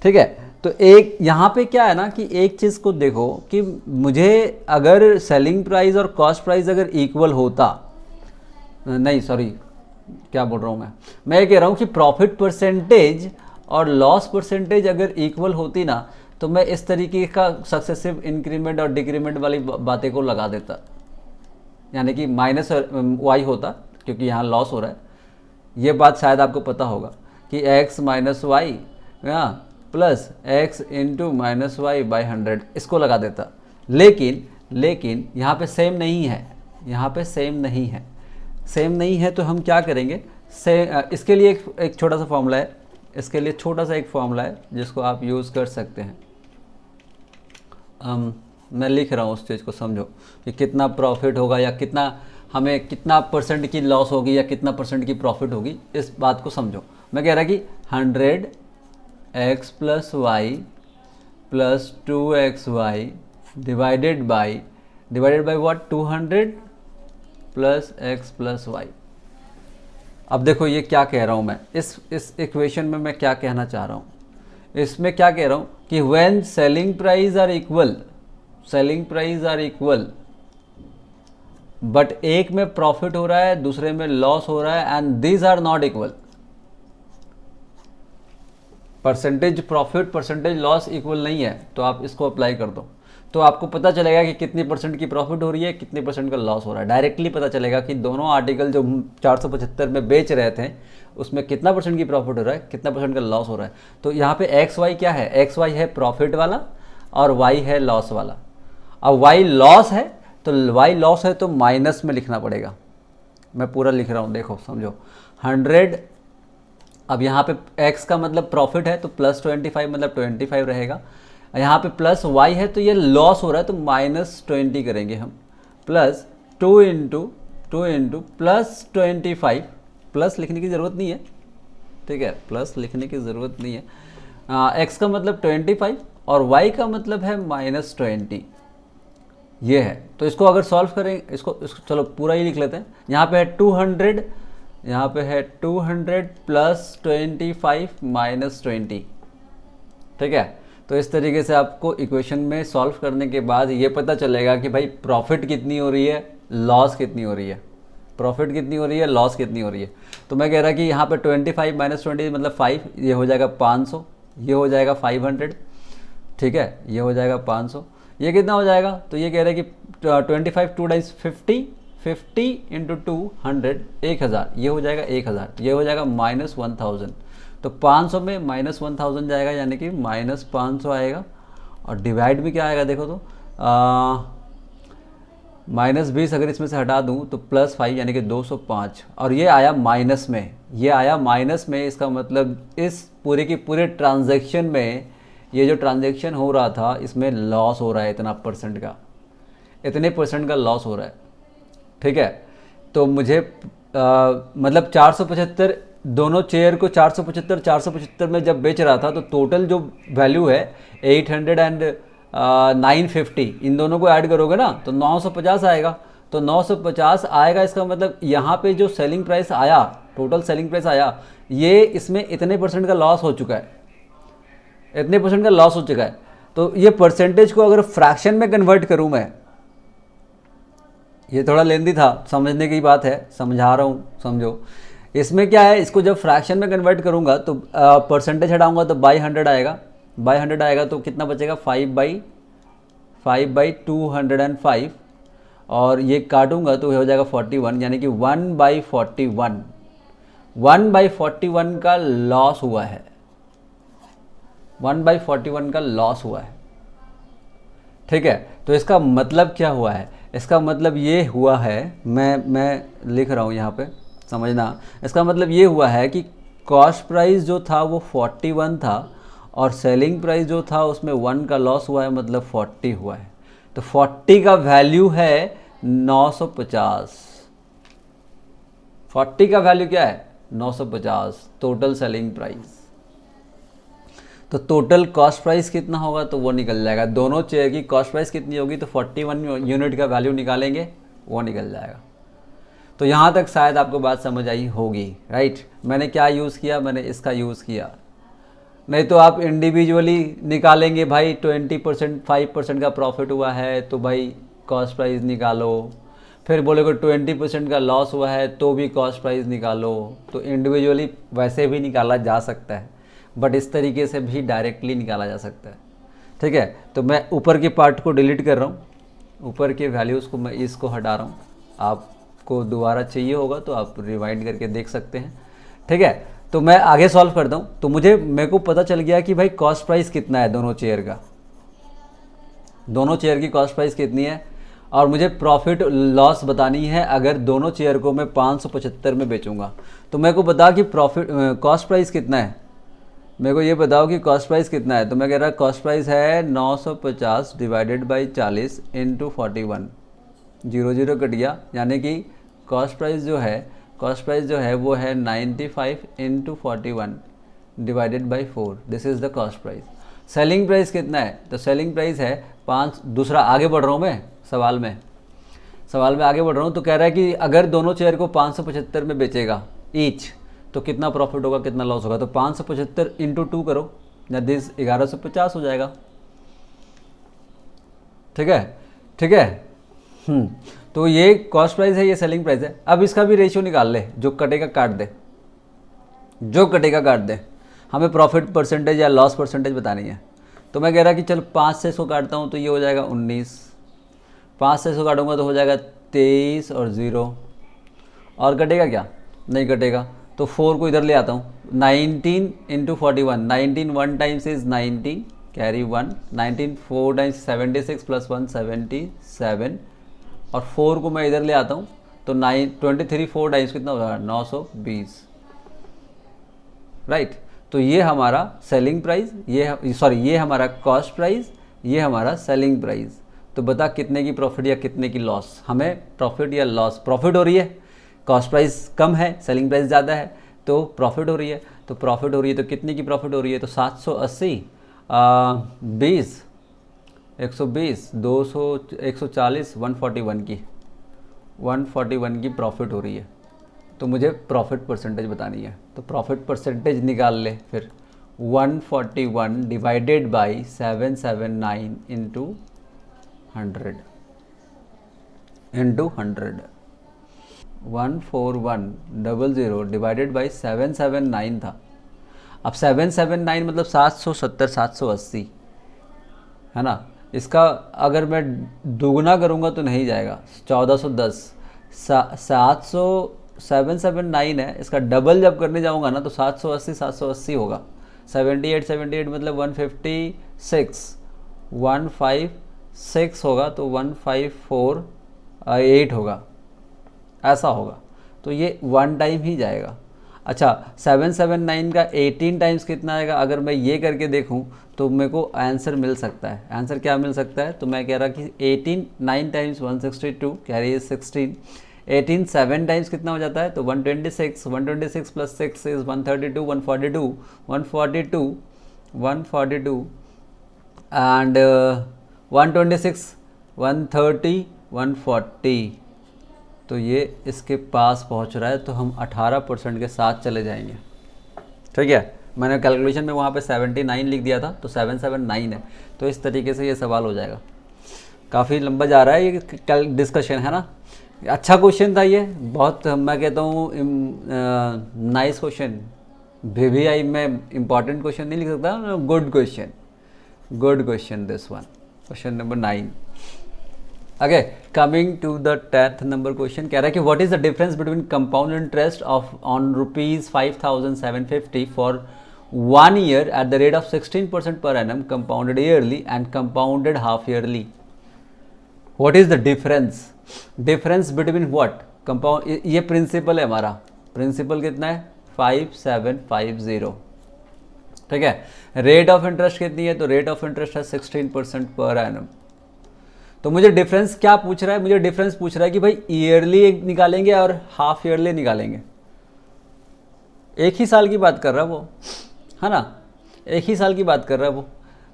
ठीक है, तो एक यहाँ पे क्या है ना कि एक चीज़ को देखो कि मुझे अगर सेलिंग प्राइस और कॉस्ट प्राइस अगर इक्वल होता, नहीं सॉरी क्या बोल रहा हूँ मैं ये कह रहा हूँ कि प्रॉफिट परसेंटेज और लॉस परसेंटेज अगर इक्वल होती ना, तो मैं इस तरीके का सक्सेसिव इंक्रीमेंट और डिक्रीमेंट वाली बातें को लगा देता, यानी कि माइनस वाई होता, क्योंकि यहाँ लॉस हो रहा है। ये बात शायद आपको पता होगा कि x minus y plus x into minus y by 100, इसको लगा देता। लेकिन यहाँ पे सेम नहीं है, यहाँ पे सेम नहीं है, सेम नहीं है तो हम क्या करेंगे, इसके लिए एक छोटा सा फॉर्मूला है, इसके लिए छोटा सा एक फॉर्मूला है जिसको आप यूज़ कर सकते हैं। मैं लिख रहा हूँ, उस चीज़ को समझो कि कितना प्रॉफिट होगा या कितना हमें कितना परसेंट की लॉस होगी या कितना परसेंट की प्रॉफिट होगी, इस बात को समझो। मैं कह रहा कि 100x plus y plus 2xy divided by what 200 plus x plus y. अब देखो ये क्या कह रहा हूँ मैं, इस इक्वेशन में मैं क्या कहना चाह रहा हूँ, इसमें क्या कह रहा हूँ कि when selling price are equal but एक में प्रॉफिट हो रहा है दूसरे में लॉस हो रहा है and these are not equal. Percentage profit percentage loss equal नहीं है, तो आप इसको अप्लाई कर दो, तो आपको पता चलेगा कि कितनी परसेंट की प्रॉफिट हो रही है, कितनी परसेंट का लॉस हो रहा है। डायरेक्टली पता चलेगा कि दोनों आर्टिकल जो 475 में बेच रहे थे उसमें कितना परसेंट की प्रॉफिट हो रहा है, कितना परसेंट का लॉस हो रहा है। तो यहाँ पे एक्स वाई क्या है, एक्स वाई है प्रॉफिट वाला और वाई है लॉस वाला। अब वाई लॉस है, तो वाई लॉस है तो माइनस में लिखना पड़ेगा। मैं पूरा लिख रहा हूँ, देखो समझो। 100, अब यहाँ पे x का मतलब प्रॉफिट है तो प्लस 25 मतलब 25 रहेगा। यहाँ पे प्लस y है तो ये लॉस हो रहा है तो माइनस 20 करेंगे हम। प्लस 2 इंटू प्लस 25, प्लस लिखने की ज़रूरत नहीं है, ठीक है, प्लस लिखने की ज़रूरत नहीं है। x का मतलब 25 और y का मतलब है माइनस 20, ये है। तो इसको अगर सॉल्व करें, इसको चलो पूरा ही लिख लेते हैं। यहाँ पे है 200, यहाँ पे है 200 प्लस 25 माइनस 20, ठीक है। तो इस तरीके से आपको इक्वेशन में सॉल्व करने के बाद ये पता चलेगा कि भाई प्रॉफिट कितनी हो रही है, लॉस कितनी हो रही है, प्रॉफिट कितनी हो रही है, लॉस कितनी हो रही है। तो मैं कह रहा कि यहाँ पे 25 माइनस 20 मतलब 5, ये हो जाएगा 500, ये हो जाएगा 500, ठीक है, ये हो जाएगा 500। ये कितना हो जाएगा, तो ये कह रहे हैं कि 25 2 टाइम्स 50 इंटू 200 1000, ये हो जाएगा 1000, ये हो जाएगा माइनस 1000। तो 500 में माइनस 1000 जाएगा, यानी कि माइनस 500 आएगा। और डिवाइड भी क्या आएगा देखो तो, माइनस 20 अगर इसमें से हटा दूं तो प्लस 5 यानी कि 205, और ये आया माइनस में, ये आया माइनस में। इसका मतलब इस पूरे की पूरे ट्रांजैक्शन में ये जो ट्रांजैक्शन हो रहा था इसमें लॉस हो रहा है, इतना परसेंट का, इतने परसेंट का लॉस हो रहा है, ठीक है। तो मुझे मतलब 475, दोनों चेयर को 475 में जब बेच रहा था तो टोटल जो वैल्यू है 800 एंड 950, इन दोनों को ऐड करोगे ना तो 950 आएगा। तो 950 आएगा, इसका मतलब यहाँ पे जो सेलिंग प्राइस आया, टोटल सेलिंग प्राइस आया, ये इसमें इतने परसेंट का लॉस हो चुका है, इतने परसेंट का लॉस हो चुका है। तो ये परसेंटेज को अगर फ्रैक्शन में कन्वर्ट करूँ मैं, ये थोड़ा लेंदी था, समझने की बात है, समझा रहा हूँ, समझो। इसमें क्या है, इसको जब फ्रैक्शन में कन्वर्ट करूँगा तो परसेंटेज हटाऊँगा तो बाई 100 आएगा, बाई 100 आएगा तो कितना बचेगा 5/205, और ये काटूंगा तो ये हो जाएगा 41, यानी कि 1/41, 1/41 का लॉस हुआ है, 1/41 का लॉस हुआ है, ठीक है। तो इसका मतलब क्या हुआ है, इसका मतलब ये हुआ है, मैं लिख रहा हूँ यहाँ पे, समझना। इसका मतलब ये हुआ है कि कॉस्ट प्राइस जो था वो 41 था और सेलिंग प्राइस जो था उसमें 1 का लॉस हुआ है, मतलब 40 हुआ है। तो 40 का वैल्यू है 950, 40 का वैल्यू क्या है 950 टोटल सेलिंग प्राइस। तो टोटल कॉस्ट प्राइस कितना होगा तो वो निकल जाएगा, दोनों चेयर की कॉस्ट प्राइस कितनी होगी तो 41 यूनिट का वैल्यू निकालेंगे, वो निकल जाएगा। तो यहाँ तक शायद आपको बात समझ आई होगी, राइट। मैंने क्या यूज़ किया, मैंने इसका यूज़ किया। नहीं तो आप इंडिविजुअली निकालेंगे, भाई 20% 5% का प्रॉफिट हुआ है तो भाई कॉस्ट प्राइस निकालो, फिर बोलेगे 20% का लॉस हुआ है तो भी कॉस्ट प्राइस निकालो। तो इंडिविजुअली वैसे भी निकाला जा सकता है, बट इस तरीके से भी डायरेक्टली निकाला जा सकता है, ठीक है। तो मैं ऊपर के पार्ट को डिलीट कर रहा हूँ, ऊपर के वैल्यूज़ को मैं इसको हटा रहा हूँ। आपको दोबारा चाहिए होगा तो आप रिवाइंड करके देख सकते हैं, ठीक है। तो मैं आगे सॉल्व करता हूँ। तो मेरे को पता चल गया कि भाई कॉस्ट प्राइस कितना है दोनों चेयर का, दोनों चेयर की कॉस्ट प्राइस कितनी है, और मुझे प्रॉफिट लॉस बतानी है अगर दोनों चेयर को मैं 575 में बेचूंगा। तो मेरे को बता कि प्रॉफिट कॉस्ट प्राइस कितना है, मेरे को ये बताओ कि कॉस्ट प्राइस कितना है। तो मैं कह रहा कॉस्ट प्राइस है 950 डिवाइडेड बाई 40 इंटू 41, 0 कट गया, यानी कि कॉस्ट प्राइस जो है वो है 95 into 41 divided by 4, this is the cost price. Selling price कितना है, तो सेलिंग प्राइस है 5, दूसरा आगे बढ़ रहा हूँ मैं सवाल में आगे बढ़ रहा हूँ। तो कह रहा है कि अगर दोनों चेयर को 575 में बेचेगा ईच तो कितना प्रॉफिट होगा, कितना लॉस होगा। तो 575 इंटू 2 करो, या दिस 1150 हो जाएगा, ठीक है। तो ये कॉस्ट प्राइस है, ये सेलिंग प्राइस है। अब इसका भी रेशियो निकाल ले, जो कटेगा काट दे। हमें प्रॉफिट परसेंटेज या लॉस परसेंटेज बतानी है। तो मैं कह रहा कि चल 5 से इसको काटता हूँ तो ये हो जाएगा 19, 5 से इसको काटूंगा तो हो जाएगा 23 और 0, और कटेगा क्या? नहीं कटेगा। तो 4 को इधर ले आता हूँ, 19 into 41, 19 1 times is 90, carry 1, 19 4 times 76 plus 1 77, और 4 को मैं इधर ले आता हूँ तो 23 4 टाइम्स कितना हो जाएगा? 920, राइट। तो ये हमारा सेलिंग प्राइस, ये हमारा कॉस्ट प्राइस, ये हमारा सेलिंग प्राइस। तो बता कितने की प्रॉफिट या कितने की लॉस? हमें प्रॉफिट या लॉस? प्रॉफिट हो रही है, कॉस्ट प्राइस कम है, सेलिंग प्राइस ज़्यादा है, तो प्रॉफिट हो रही है। तो प्रॉफिट हो रही है तो कितने की प्रॉफिट हो रही है? तो 780 20 120 200 140 141 की प्रॉफिट हो रही है। तो मुझे प्रॉफिट परसेंटेज बतानी है। तो प्रॉफिट परसेंटेज निकाल ले फिर, 141 divided by 779 into 100 14100 divided by 779 था। अब 779 मतलब 770 780 है ना। इसका अगर मैं दुगना करूँगा तो नहीं जाएगा, 1410 779 है, इसका डबल जब करने जाऊँगा ना तो 780 होगा। 78 मतलब 156 होगा, तो 1548 होगा, ऐसा होगा। तो ये 1 टाइम ही जाएगा। अच्छा 779 का 18 टाइम्स कितना आएगा? अगर मैं ये करके देखूं तो मेरे को आंसर मिल सकता है। आंसर क्या मिल सकता है? तो मैं कह रहा कि 18 9 टाइम्स 162, कैरी इज 16, 18 7 टाइम्स कितना हो जाता है? तो 126 प्लस 6 इज 132 142 एंड 126 130 140। तो ये इसके पास पहुंच रहा है, तो हम 18% के साथ चले जाएंगे। ठीक है, मैंने कैलकुलेशन में वहाँ पे 79 लिख दिया था, तो 779 है। तो इस तरीके से ये सवाल हो जाएगा। काफ़ी लंबा जा रहा है ये डिस्कशन, है ना। अच्छा क्वेश्चन था ये, बहुत मैं कहता हूँ नाइस क्वेश्चन। VVI में इम्पॉर्टेंट क्वेश्चन नहीं लिख सकता, good question this one, question number 9। Okay, coming to the 10th number question, कह रहा है कि what is the difference between compound interest on ₹5,750 for 1 year at the rate of 16% per annum compounded yearly and compounded half yearly. What is the difference between what? Compound, ये principal है हमारा, principal कितना है? 5750। ठीक है, rate of interest कितनी है? तो रेट ऑफ इंटरेस्ट है 16% पर एनम। तो मुझे डिफरेंस क्या पूछ रहा है? मुझे डिफरेंस पूछ रहा है कि भाई ईयरली निकालेंगे और हाफ ईयरली निकालेंगे। एक ही साल की बात कर रहा है वो, है ना, एक ही साल की बात कर रहा है वो,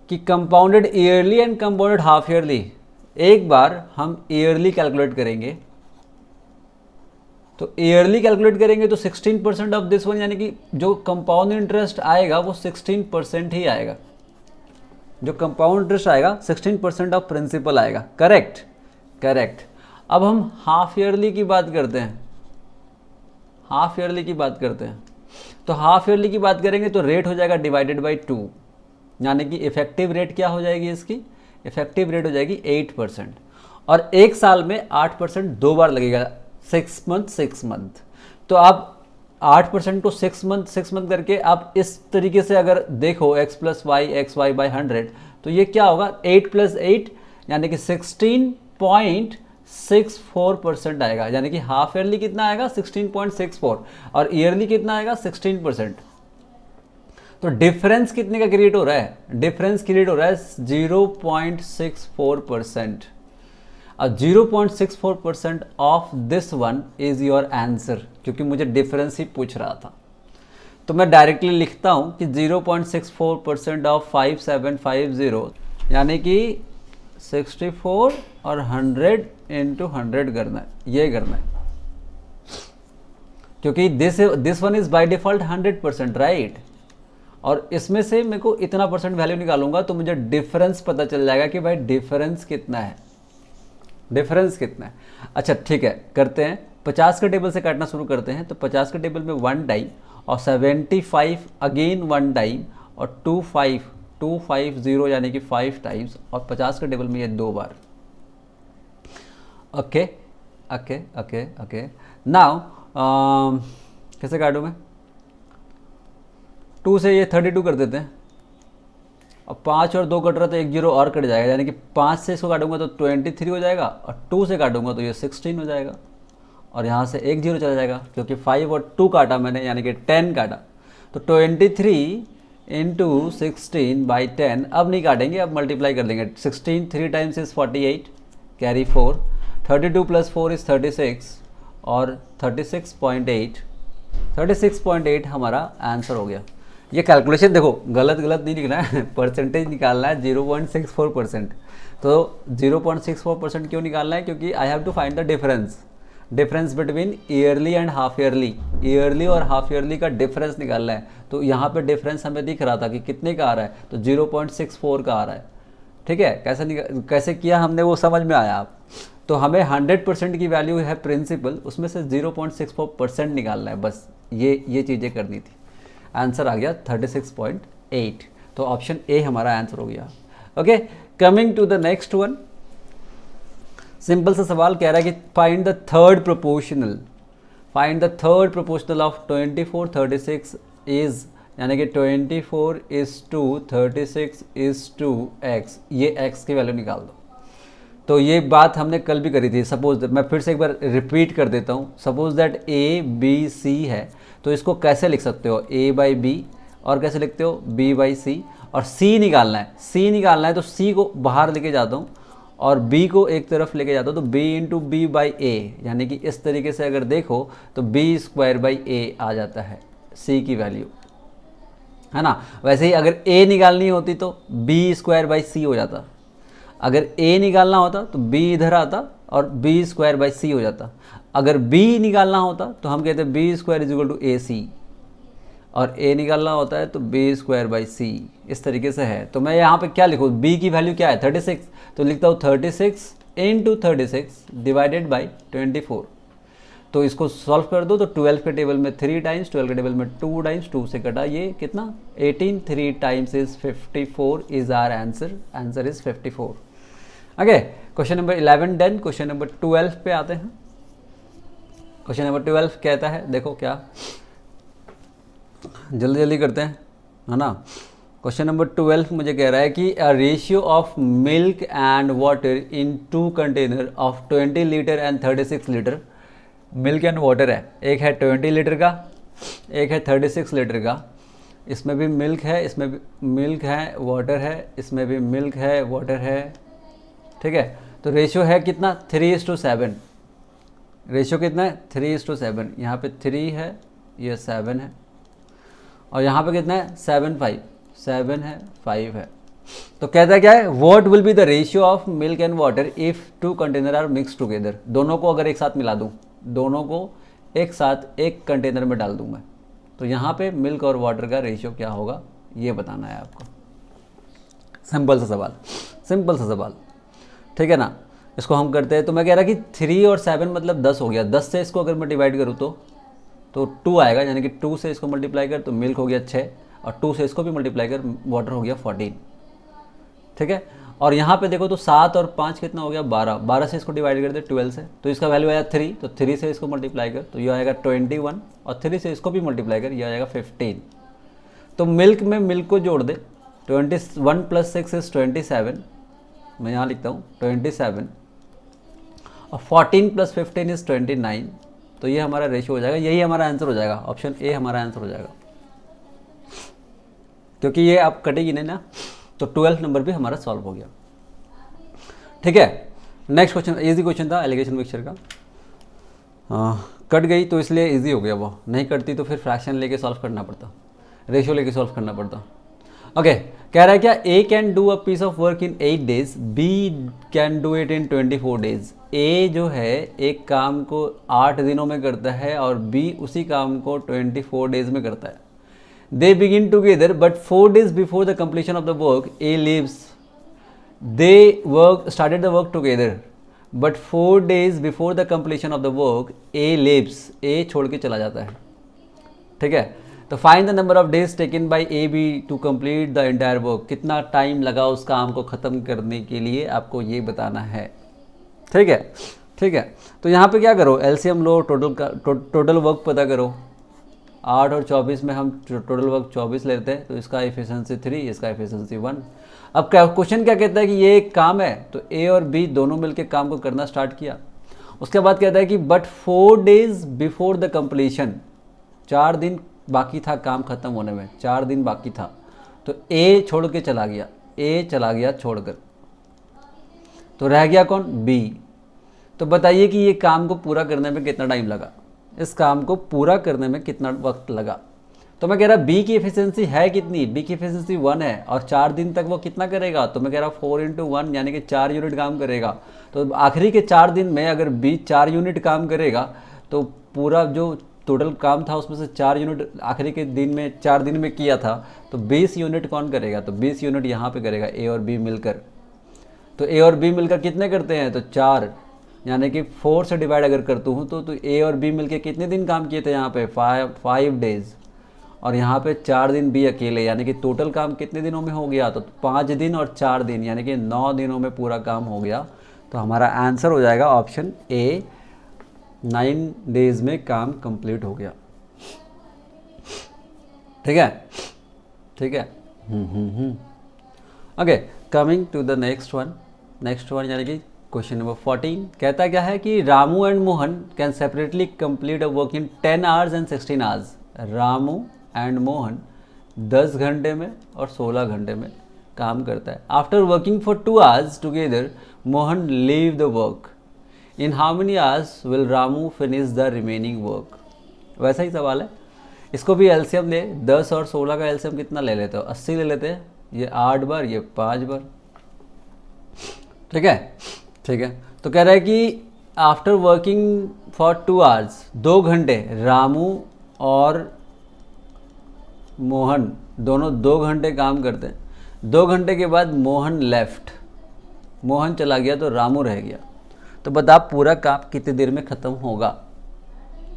कि compounded yearly and compounded half yearly. एक बार हम ईयरली कैलकुलेट करेंगे, तो ईयरली कैलकुलेट करेंगे तो 16% ऑफ दिस वन, यानी कि जो कंपाउंड इंटरेस्ट आएगा वो 16% ही आएगा। जो कंपाउंड इंटरेस्ट आएगा 16% ऑफ प्रिंसिपल आएगा। करेक्ट। अब हम हाफ ईयरली की बात करते हैं, तो हाफ ईयरली की बात करेंगे तो रेट हो जाएगा डिवाइडेड बाई 2, यानी कि इफेक्टिव रेट क्या हो जाएगी इसकी? इफेक्टिव रेट हो जाएगी 8%, और एक साल में 8% 2 बार लगेगा, 6 मंथ। तो आप 8% को 6 मंथ करके आप इस तरीके से अगर देखो x + y xy बाई 100, तो ये क्या होगा? 8 + 8 यानी कि 16.64% आएगा, यानी कि हाफ ईयरली कितना आएगा? 16.64, और ईयरली कितना आएगा? 16%। तो डिफरेंस कितने का क्रिएट हो रहा है? डिफरेंस क्रिएट हो रहा है 0.64%। 0.64% of this one is your answer, क्योंकि मुझे डिफरेंस ही पूछ रहा था। तो मैं डायरेक्टली लिखता हूं कि 0.64% ऑफ 5750, यानी कि 64 और 100 इंटू 100 करना है, ये करना है, क्योंकि this one is by default 100%, right. और इसमें से मेरे को इतना परसेंट वैल्यू निकालूंगा तो मुझे डिफरेंस पता चल जाएगा कि भाई डिफरेंस कितना है। अच्छा ठीक है, करते हैं 50 के टेबल से काटना शुरू करते हैं। तो 50 के टेबल में 1 डाई और 75 अगेन वन टाइम, और 250 यानी कि 5 टाइम्स, और 50 के टेबल में ये 2 बार। Okay okay okay okay. Now कैसे काटूँ मैं? 2 से ये 32 कर देते हैं। अब 5 और 2 कट रहा तो 1 0 और कट जाएगा, यानी कि 5 से इसको काटूंगा तो 23 हो जाएगा, और 2 से काटूंगा तो ये 16 हो जाएगा, और यहाँ से 1 0 चला जाएगा क्योंकि 5 और 2 काटा मैंने, यानी कि 10 काटा। तो 23 इंटू 16 बाई 10, अब नहीं काटेंगे, अब मल्टीप्लाई कर देंगे। 16 3 times is 48, carry 4, 32 plus 4 is 36, और 36.8 हमारा आंसर हो गया। ये कैलकुलेशन देखो गलत नहीं लिखना है, परसेंटेज निकालना है 0.64%। तो 0.64% क्यों निकालना है? क्योंकि I have to find the difference between yearly and half yearly. Yearly और हाफ ईयरली का डिफरेंस निकालना है। तो यहाँ पे डिफरेंस हमें दिख रहा था कि कितने का आ रहा है, तो 0.64 का आ रहा है। ठीक है, कैसे किया हमने वो समझ में आया आप। तो हमें 100% की वैल्यू है प्रिंसिपल, उसमें से 0.64% निकालना है, बस ये चीज़ें करनी थी। आंसर आ गया 36.8, तो ऑप्शन ए हमारा आंसर हो गया। Okay, coming to the next one. Simple सा सवाल कह रहा है कि find the third proportional of 24 36 is, यानी कि 24 is to 36 is to x, ये x की वैल्यू निकाल दो। तो ये बात हमने कल भी करी थी। सपोज मैं फिर से एक बार रिपीट कर देता हूँ। Suppose that a b c है, तो इसको कैसे लिख सकते हो? a बाई बी, और कैसे लिखते हो? b बाई सी, और c निकालना है। तो c को बाहर लेके जाता हूँ और b को एक तरफ लेके जाता हूँ, तो b इंटू बी बाई ए, यानी कि इस तरीके से अगर देखो तो b स्क्वायर बाई ए आ जाता है c की वैल्यू, है ना। वैसे ही अगर a निकालनी होती तो b स्क्वायर बाई सी हो जाता। अगर a निकालना होता तो b इधर आता और b स्क्वायर बाई सी हो जाता। अगर b निकालना होता तो हम कहते हैं b square is equal to A C, और a निकालना होता है तो b स्क्वायर बाई सी। इस तरीके से है। तो मैं यहाँ पे क्या लिखूँ? b की वैल्यू क्या है? 36, तो लिखता हूँ 36 इंटू 36 डिवाइडेड बाई 24। तो इसको सॉल्व कर दो तो 12 के टेबल में 3 टाइम्स, 12 के टेबल में 2 टाइम्स, 2 से कटा ये कितना? 18, 3 times is 54 is our answer is 54। Okay, question number 11 done. Question number 12 पे आते हैं। क्वेश्चन नंबर 12 कहता है, देखो क्या, जल्दी करते हैं, है ना। क्वेश्चन नंबर 12 मुझे कह रहा है कि a ratio of milk and water in 2 container of 20 litre and 36 litre. Milk and water है, एक है 20 लीटर का, एक है 36 लीटर का। इसमें भी मिल्क है, इसमें भी मिल्क है, वाटर है, इसमें भी मिल्क है, वाटर है। ठीक है, तो रेशियो है कितना? 3:7। रेशियो कितना है? 3:7। यहाँ पे 3 है, ये 7 है, और यहाँ पे कितना है? 7 है, 5 है। तो कहता है क्या है? What will be the ratio of milk and water if 2 container are mix together. दोनों को अगर एक साथ मिला दूँ, दोनों को एक साथ एक कंटेनर में डाल दूँ मैं, तो यहाँ पे मिल्क और वाटर का रेशियो क्या होगा, ये बताना है आपको। सिंपल सा सवाल, ठीक है ना। इसको हम करते हैं। तो मैं कह रहा कि 3 और 7 मतलब 10 हो गया। 10 से इसको अगर मैं डिवाइड करूँ तो 2 आएगा, यानी कि 2 से इसको मल्टीप्लाई कर तो मिल्क हो गया 6, और 2 से इसको भी मल्टीप्लाई कर वाटर हो गया 14। ठीक है, और यहाँ पे देखो तो 7 और 5 कितना हो गया? 12। 12 से इसको डिवाइड कर दे 12 से, तो इसका वैल्यू आया 3, तो 3 से इसको मल्टीप्लाई कर तो ये आएगा 21, और 3 से इसको भी मल्टीप्लाई कर ये आएगा 15। तो मिल्क में मिल्क को जोड़ दे, 21 + 6 इज 27, मैं यहाँ लिखता हूँ 27, और 14 + 15 इज 29। तो ये हमारा रेशियो हो जाएगा, यही हमारा आंसर हो जाएगा। ऑप्शन ए हमारा आंसर हो जाएगा, क्योंकि ये आप कटेगी नहीं ना। तो 12 नंबर भी हमारा सॉल्व हो गया। ठीक है, नेक्स्ट क्वेश्चन इजी क्वेश्चन था एलिगेशन मिक्सचर का। कट गई तो इसलिए इजी हो गया, वो नहीं कटती तो फिर फ्रैक्शन लेके सॉल्व करना पड़ता, रेशियो लेके सॉल्व करना पड़ता। ओके, कह रहा है क्या? A can do a piece of work in 8 days, B can do it in 24 days। A जो है एक काम को 8 दिनों में करता है और बी उसी काम को 24 days में करता है। They begin together but 4 days before the completion of the work A leaves. They started the work together but 4 days before the completion of the work A leaves. A छोड़ के चला जाता है। ठीक है, तो find the number of days taken by A B to complete the entire work, कितना time लगा उस काम को ख़त्म करने के लिए आपको ये बताना है। ठीक है, ठीक है। तो यहाँ पे क्या करो, एलसीएम लो, टोटल वर्क पता करो। 8 और 24 में हम टोटल वर्क 24 लेते हैं, तो इसका एफिशिएंसी 3, इसका एफिशिएंसी 1। अब क्वेश्चन क्या कहता है कि ये एक काम है, तो ए और बी दोनों मिलकर काम को करना स्टार्ट किया। उसके बाद कहता है कि but 4 days before the completion, 4 दिन बाकी था काम खत्म होने में, 4 दिन बाकी था। तो ए छोड़ के चला गया, ए चला गया छोड़कर, तो रह गया कौन, बी। तो बताइए कि ये काम को पूरा करने में कितना टाइम लगा, इस काम को पूरा करने में कितना वक्त लगा। तो मैं कह रहा बी की एफिशिएंसी है कितनी, बी की एफिशिएंसी 1 है, और 4 दिन तक वो कितना करेगा, तो मैं कह रहा 4 × 1 यानी कि 4 यूनिट काम करेगा। तो आखिरी के 4 दिन में अगर बी 4 यूनिट काम करेगा, तो पूरा जो टोटल काम था उसमें से 4 यूनिट आखिरी के दिन में 4 दिन में किया था, तो 20 यूनिट कौन करेगा, तो 20 यूनिट यहाँ पे करेगा ए और बी मिलकर। तो ए और बी मिलकर कितने करते हैं, तो 4, यानी कि 4 से डिवाइड अगर करता हूँ तो ए और बी मिलकर कितने दिन काम किए थे यहाँ पे, 5 डेज, और यहाँ पे 4 दिन बी अकेले, यानी कि टोटल काम कितने दिनों में हो गया, तो 5 दिन और 4 दिन यानी कि 9 दिनों में पूरा काम हो गया। तो हमारा आंसर हो जाएगा ऑप्शन ए, 9 डेज में काम कंप्लीट हो गया। ठीक है, ठीक है। Okay, coming to the next one यानी कि क्वेश्चन नंबर 14 कहता क्या है कि Ramu and Mohan can separately complete a work in 10 hours and 16 hours. Ramu and Mohan 10 घंटे में और 16 घंटे में काम करता है। After working for 2 hours together Mohan leave the work, in how many hours will Ramu finish the remaining work. वैसा ही सवाल है, इसको भी एलसीएम ले, 10 और 16 का एलसीएम कितना ले लेते हो, 80 ले लेते हैं, ये 8 बार, ये 5 बार। ठीक है, ठीक है। तो कह रहा है कि आफ्टर वर्किंग फॉर 2 आवर्स, 2 घंटे रामू और मोहन दोनों 2 घंटे काम करते हैं। 2 घंटे के बाद मोहन लेफ्ट, मोहन चला गया तो रामू रह गया। तो बता पूरा काम कितने देर में ख़त्म होगा,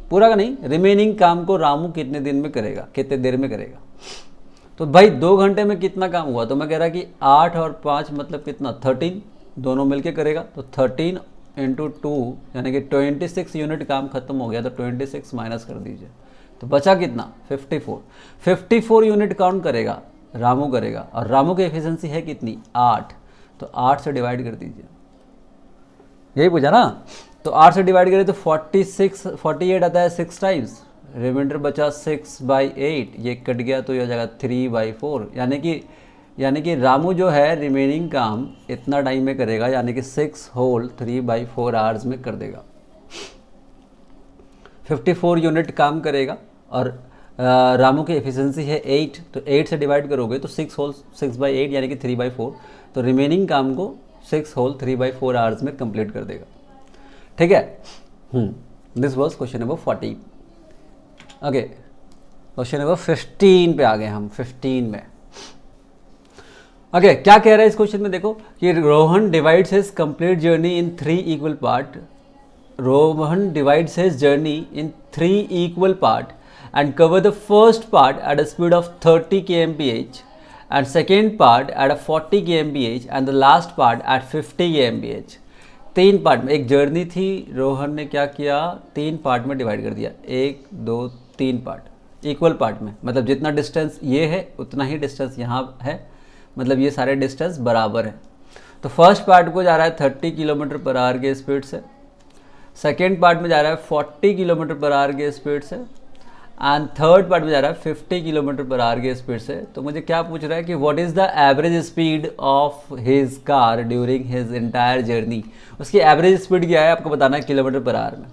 पूरा का नहीं, रिमेनिंग काम को रामू कितने दिन में करेगा, कितने देर में करेगा। तो भाई 2 घंटे में कितना काम हुआ, तो मैं कह रहा कि 8 और 5 मतलब कितना, 13, दोनों मिलके करेगा। तो 13 × 2 यानी कि 26 यूनिट काम खत्म हो गया। तो 26 माइनस कर दीजिए, तो बचा कितना, 54 यूनिट कौन करेगा, रामू करेगा। और रामू की एफिशिएंसी है कितनी, 8, तो 8 से डिवाइड कर दीजिए, यही पूछा ना। तो 8 से डिवाइड करें तो 48 आता है 6 टाइम्स, रिमाइंडर बचा 6/8, ये कट गया तो ये हो जाएगा 3/4, यानी कि रामू जो है रिमेनिंग काम इतना टाइम में करेगा, यानी कि 6 होल 3/4 आवर्स में कर देगा। 54 यूनिट काम करेगा और रामू की एफिशिएंसी है 8, तो 8 से डिवाइड करोगे तो 6 होल 6/8 यानी कि 3/4, तो रिमेनिंग काम को 6 होल 3/4 आवर्स में कंप्लीट कर देगा। ठीक है, this was question number 14। Okay, question number 15 पे आ गए हम, 15 में। ओके, क्या कह रहा है इस क्वेश्चन में, देखो कि Rohan divides his complete journey in 3 equal part. Rohan divides his journey in 3 equal part and cover the first part at a speed of 30 kmph and second part at a 40 kmph and the last part at 50 kmph। 3 part में एक journey थी, रोहन ने क्या किया, 3 part में divide कर दिया, 1 2 3 part equal part में, मतलब जितना डिस्टेंस ये है उतना ही डिस्टेंस यहाँ है, मतलब ये सारे डिस्टेंस बराबर है। तो फर्स्ट पार्ट को जा रहा है 30 किलोमीटर पर आवर के स्पीड से, सेकेंड पार्ट में जा रहा है 40 किलोमीटर पर आवर के स्पीड से, एंड थर्ड पार्ट में जा रहा है 50 किलोमीटर पर आवर के स्पीड से। तो मुझे क्या पूछ रहा है कि what is the average speed of his car during his entire journey. उसकी एवरेज स्पीड क्या है आपको बताना है किलोमीटर पर आवर में।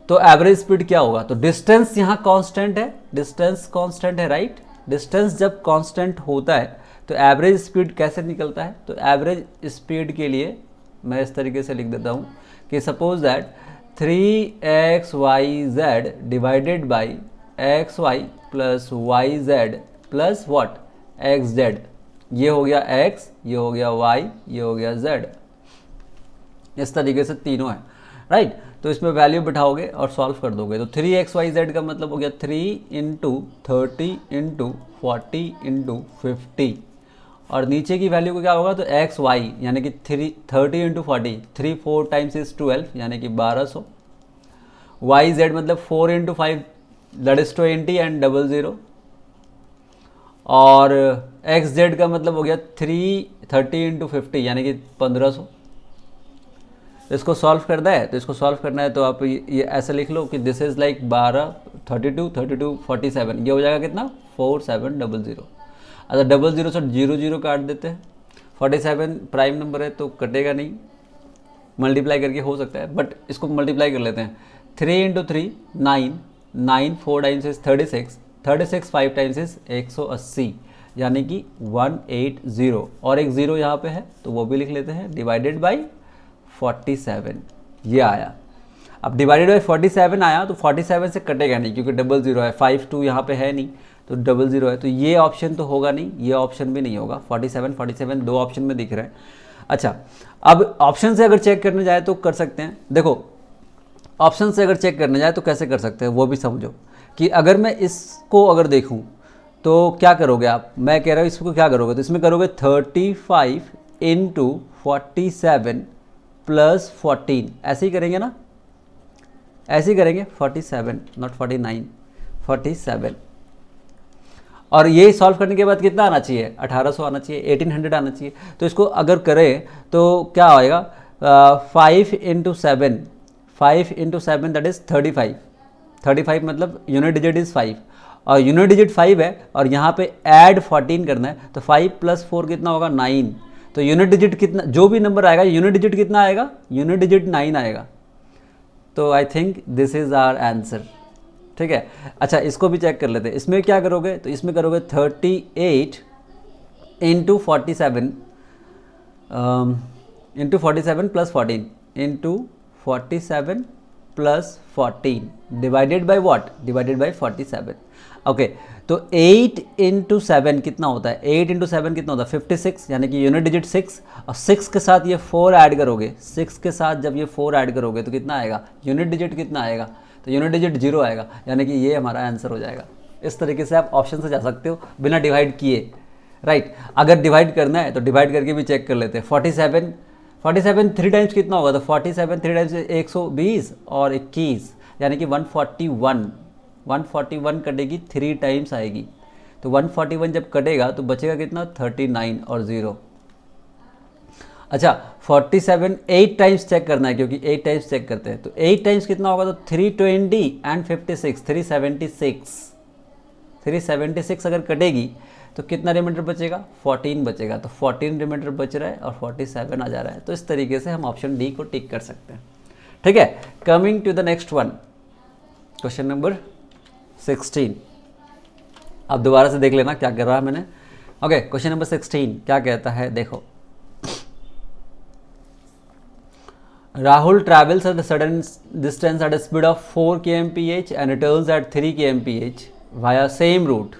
तो एवरेज स्पीड क्या होगा, तो डिस्टेंस यहाँ कांस्टेंट है, डिस्टेंस कांस्टेंट है, राइट। डिस्टेंस जब कांस्टेंट होता है तो एवरेज स्पीड कैसे निकलता है, तो एवरेज स्पीड के लिए मैं इस तरीके से लिख देता हूँ कि suppose that 3xyz divided by xy plus yz plus what xz, ये हो गया x, ये हो गया y, ये हो गया z, इस तरीके से तीनों है, राइट। तो इसमें वैल्यू बिठाओगे और सॉल्व कर दोगे, तो 3xyz का मतलब हो गया 3 इंटू 30 इंटू 40 इंटू 50, और नीचे की वैल्यू को क्या होगा, तो एक्स वाई यानी कि 30 इंटू 40, 3 4 टाइम्स इज 12 यानी कि 1200, वाई जेड मतलब 4 इंटू 5 दैट इज 20 एंड 00, और एक्स जेड का मतलब हो गया 330 इंटू 50 यानी कि 1500। इसको सॉल्व करना है, तो इसको सॉल्व करना है तो आप ये ऐसे लिख लो कि दिस इज लाइक 12 32 32 47, ये हो जाएगा कितना 4700। अच्छा 00 से 00 काट देते हैं, 47 प्राइम नंबर है तो कटेगा नहीं, मल्टीप्लाई करके हो सकता है बट इसको मल्टीप्लाई कर लेते हैं। 3 into 3 9, 9 4 times is 36, 36 5 times is 180 यानी कि 180, और एक ज़ीरो यहाँ पे है तो वो भी लिख लेते हैं, डिवाइडेड बाई 47 ये आया। अब डिवाइडेड बाई 47 आया तो 47 से कटेगा नहीं क्योंकि 00 है, 5 2 यहाँ पे है नहीं तो 00 है, तो ये ऑप्शन तो होगा नहीं, ये ऑप्शन भी नहीं होगा। 47 दो ऑप्शन में दिख रहे हैं। अच्छा अब ऑप्शन से अगर चेक करने जाए तो कर सकते हैं, देखो ऑप्शन से अगर चेक करने जाए तो कैसे कर सकते हैं वो भी समझो, कि अगर मैं इसको अगर देखूं तो क्या करोगे आप, मैं कह रहा हूँ इसको क्या करोगे, तो इसमें करोगे 35 इंटू 47 प्लस 14, ऐसे ही करेंगे ना, ऐसे ही करेंगे 47 नॉट 49 47, और ये सॉल्व करने के बाद कितना आना चाहिए 1800 आना चाहिए, 1800 आना चाहिए। तो इसको अगर करें तो क्या आएगा 5 इंटू 7, 5 इंटू 7 दैट इज 35, 35 मतलब यूनिट डिजिट इज 5 और यूनिट डिजिट 5 है और यहाँ पे ऐड 14 करना है, तो 5 प्लस 4 कितना होगा 9, तो यूनिट डिजिट कितना, जो भी नंबर आएगा यूनिट डिजिट कितना आएगा, यूनिट डिजिट 9 आएगा। तो I think this is our answer, ठीक है। अच्छा इसको भी चेक कर लेते हैं, इसमें क्या करोगे, तो इसमें करोगे 38 into 47 into 47 plus 14 into 47 plus 14 divided by what, divided by 47। Okay तो 8 इंटू 7 कितना होता है, 8 इंटू 7 कितना होता है 56 यानी कि यूनिट डिजिट 6, और 6 के साथ ये 4 ऐड करोगे, 6 के साथ जब ये 4 ऐड करोगे तो कितना आएगा, यूनिट डिजिट कितना आएगा, तो यूनिट डिजिट 0 आएगा यानी कि ये हमारा आंसर हो जाएगा। इस तरीके से आप ऑप्शन से जा सकते हो बिना डिवाइड किए, राइट। अगर डिवाइड करना है तो डिवाइड करके भी चेक कर लेते हैं। 47 3 टाइम्स कितना होगा, तो 47 3 टाइम्स 120 और 21 यानी कि 141 कटेगी, 3 टाइम्स आएगी, तो 141 जब कटेगा तो बचेगा कितना 39 और 0। अच्छा 47 8 टाइम्स चेक करना है क्योंकि 8 टाइम्स चेक करते हैं, तो 8 टाइम्स कितना होगा, तो 320 एंड 56 376 अगर कटेगी तो कितना रिमाइंडर बचेगा 14 बचेगा, तो 14 रिमाइंडर बच रहा है और 47 आ जा रहा है। तो इस तरीके से हम ऑप्शन डी को टिक कर सकते हैं, ठीक है। Coming to the next one, question number 16। अब दोबारा से देख लेना क्या कर रहा है मैंने। ओके क्वेश्चन नंबर 16 क्या कहता है, देखो Rahul travels at a sudden distance at a speed of 4 kmph and returns at 3 kmph via same route.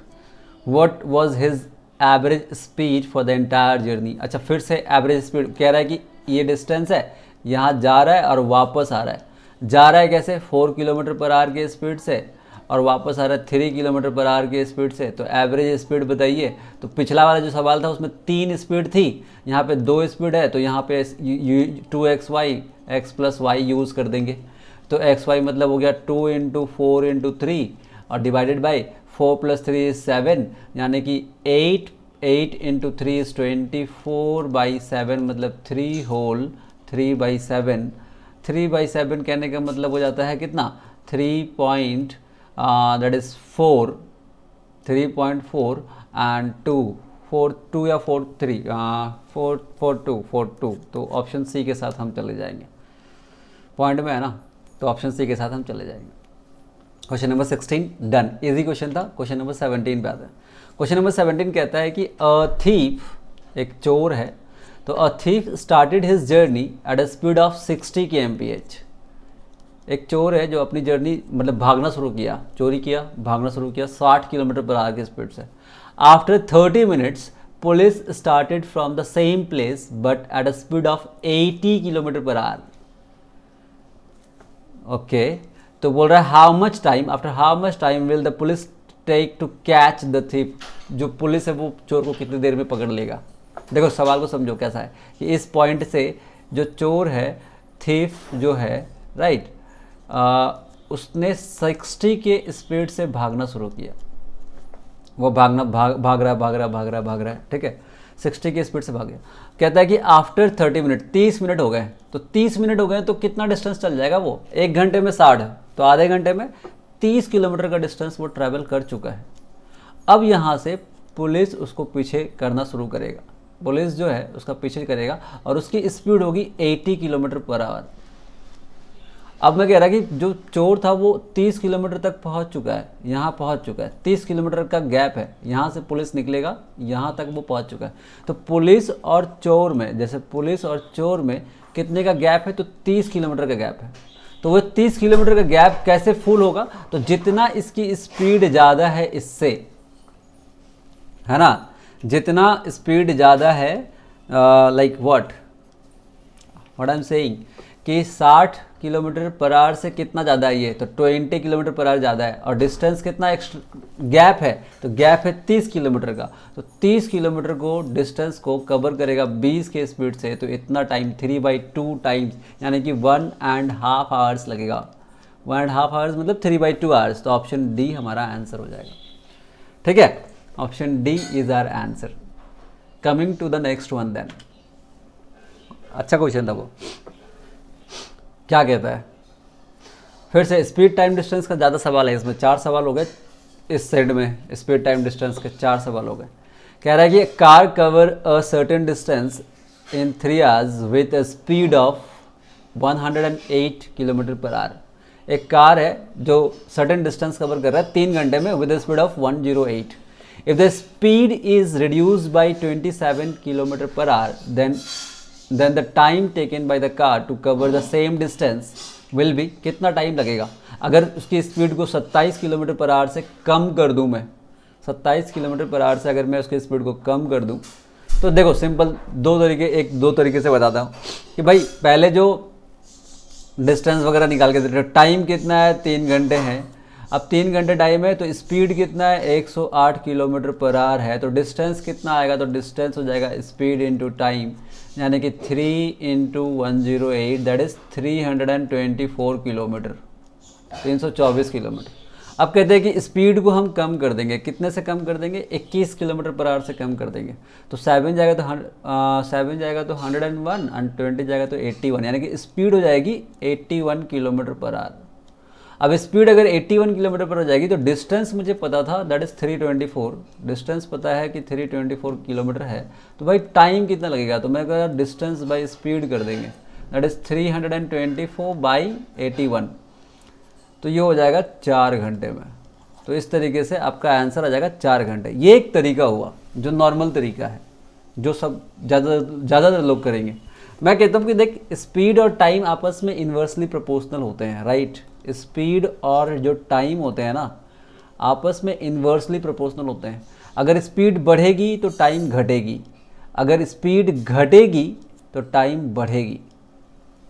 What was his average speed for the entire journey? अच्छा फिर से एवरेज स्पीड कह रहा है कि ये डिस्टेंस है, यहाँ जा रहा है और वापस आ रहा है, जा रहा है कैसे 4 किलोमीटर पर आवर के स्पीड से और वापस आ रहा है 3 किलोमीटर पर आवर के स्पीड से, तो एवरेज स्पीड बताइए। तो पिछला वाला जो सवाल था उसमें 3 स्पीड थी, यहाँ पे 2 स्पीड है, तो यहाँ पे 2xy x plus Y use कर देंगे, तो xy मतलब हो गया 2 इंटू 4 इंटू 3 और डिवाइडेड बाई 4 प्लस 3 इज 7 यानी कि 8 इंटू 3 इज 24/7 मतलब 3 होल 3/7, 3/7 कहने का मतलब हो जाता है कितना 3 दैट इज 3.4 एंड 2 या 4 तो ऑप्शन सी के साथ हम चले जाएंगे, पॉइंट में है ना, तो ऑप्शन सी के साथ हम चले जाएंगे। Question number 16 done, easy question था। क्वेश्चन नंबर 17 पे आता है। क्वेश्चन नंबर 17 कहता है कि अ थीफ, एक चोर है, तो a thief started his journey at a speed of 60 kmph। एक चोर है जो अपनी जर्नी मतलब भागना शुरू किया, चोरी किया, भागना शुरू किया 60 किलोमीटर पर आवर की स्पीड से। After 30 minutes police started from the same place but at a speed of 80 kilometre per hour. Okay, तो बोल रहा है how much time, after how much time will the police take to catch the thief, जो police है वो चोर को कितनी देर में पकड़ लेगा। देखो सवाल को समझो कैसा है कि इस पॉइंट से जो चोर है, थीफ जो है, राइट, उसने 60 के स्पीड से भागना शुरू किया। वो भाग रहा है, ठीक है, 60 की स्पीड से भाग गया। कहता है कि आफ्टर 30 मिनट, 30 मिनट हो गए, तो 30 मिनट हो गए तो कितना डिस्टेंस चल जाएगा वो, 1 घंटे में 60, तो आधे घंटे में 30 किलोमीटर का डिस्टेंस वो ट्रैवल कर चुका है। अब यहाँ से पुलिस उसको पीछे करना शुरू करेगा, पुलिस जो है उसका पीछे करेगा और उसकी स्पीड होगी 80 किलोमीटर पर आवर। अब मैं कह रहा कि जो चोर था वो 30 किलोमीटर तक पहुंच चुका है, यहाँ पहुंच चुका है, 30 किलोमीटर का गैप है, यहाँ से पुलिस निकलेगा, यहाँ तक वो पहुंच चुका है। तो पुलिस और चोर में, जैसे पुलिस और चोर में कितने का गैप है, तो 30 किलोमीटर का गैप है। तो वो 30 किलोमीटर का गैप कैसे फुल होगा, तो जितना इसकी स्पीड ज़्यादा है इससे, है ना, जितना स्पीड ज़्यादा है, like what I am saying कि 60 किलोमीटर पर आवर से कितना ज़्यादा है ये, तो 20 किलोमीटर पर आवर ज़्यादा है, और डिस्टेंस कितना एक्स्ट्रा गैप है, तो गैप है 30 किलोमीटर का। तो 30 किलोमीटर को डिस्टेंस को कवर करेगा 20 के स्पीड से, तो इतना टाइम 3/2 टाइम्स, यानी कि 1.5 आवर्स लगेगा। 1.5 आवर्स मतलब 3/2 आवर्स। तो ऑप्शन डी हमारा आंसर हो जाएगा, ठीक है, option D is our answer. Coming to the next one then, अच्छा क्वेश्चन था वो, क्या कहता है, फिर से स्पीड टाइम डिस्टेंस का ज़्यादा सवाल है इसमें, 4 सवाल हो गए इस साइड में, स्पीड टाइम डिस्टेंस के 4 सवाल हो गए। कह रहा है कि car cover a certain distance in 3 hours with a speed of 108 kilometre per our. एक कार है जो सर्टेन डिस्टेंस कवर कर रहा है 3 घंटे में with a speed of 108। If the speed is reduced by 27 kilometre per our, then the time taken by the car to cover the same distance will be, कितना time लगेगा अगर उसकी speed को 27 किलोमीटर पर आवर से कम कर दूं मैं, 27 kilometre per our से अगर मैं उसकी स्पीड को कम कर दूं, तो देखो सिंपल दो तरीके से बताता हूँ कि भाई पहले जो डिस्टेंस वगैरह निकाल के दे रहे हो, टाइम कितना है, 3 घंटे हैं। अब 3 घंटे टाइम है तो स्पीड कितना है, 108 किलोमीटर पर आवर है, तो डिस्टेंस कितना आएगा, तो डिस्टेंस हो जाएगा स्पीड इंटू टाइम, यानी कि 3 × 108 दैट इज़ 324 किलोमीटर, 324 किलोमीटर। अब कहते हैं कि स्पीड को हम कम कर देंगे, कितने से कम कर देंगे, 21 किलोमीटर पर आवर से कम कर देंगे। तो 7 जाएगा तो 101 और 20 जाएगा तो 81, यानी कि स्पीड हो जाएगी 81 किलोमीटर पर आवर। अब स्पीड अगर 81 किलोमीटर पर हो जाएगी तो डिस्टेंस मुझे पता था दैट इज़ 324, डिस्टेंस पता है कि 324 किलोमीटर है, तो भाई टाइम कितना लगेगा, तो मैं अगर डिस्टेंस बाई स्पीड कर देंगे दैट इज़ 324/81, तो ये हो जाएगा 4 घंटे में। तो इस तरीके से आपका आंसर आ जाएगा 4 घंटे। ये एक तरीका हुआ जो नॉर्मल तरीका है, जो सब ज़्यादातर लोग करेंगे। मैं कहता हूँ कि देख, स्पीड और टाइम आपस में इन्वर्सली प्रोपोर्शनल होते हैं, राइट। स्पीड और जो टाइम होते हैं ना, आपस में इन्वर्सली प्रोपोर्शनल होते हैं। अगर स्पीड बढ़ेगी तो टाइम घटेगी, अगर स्पीड घटेगी तो टाइम बढ़ेगी।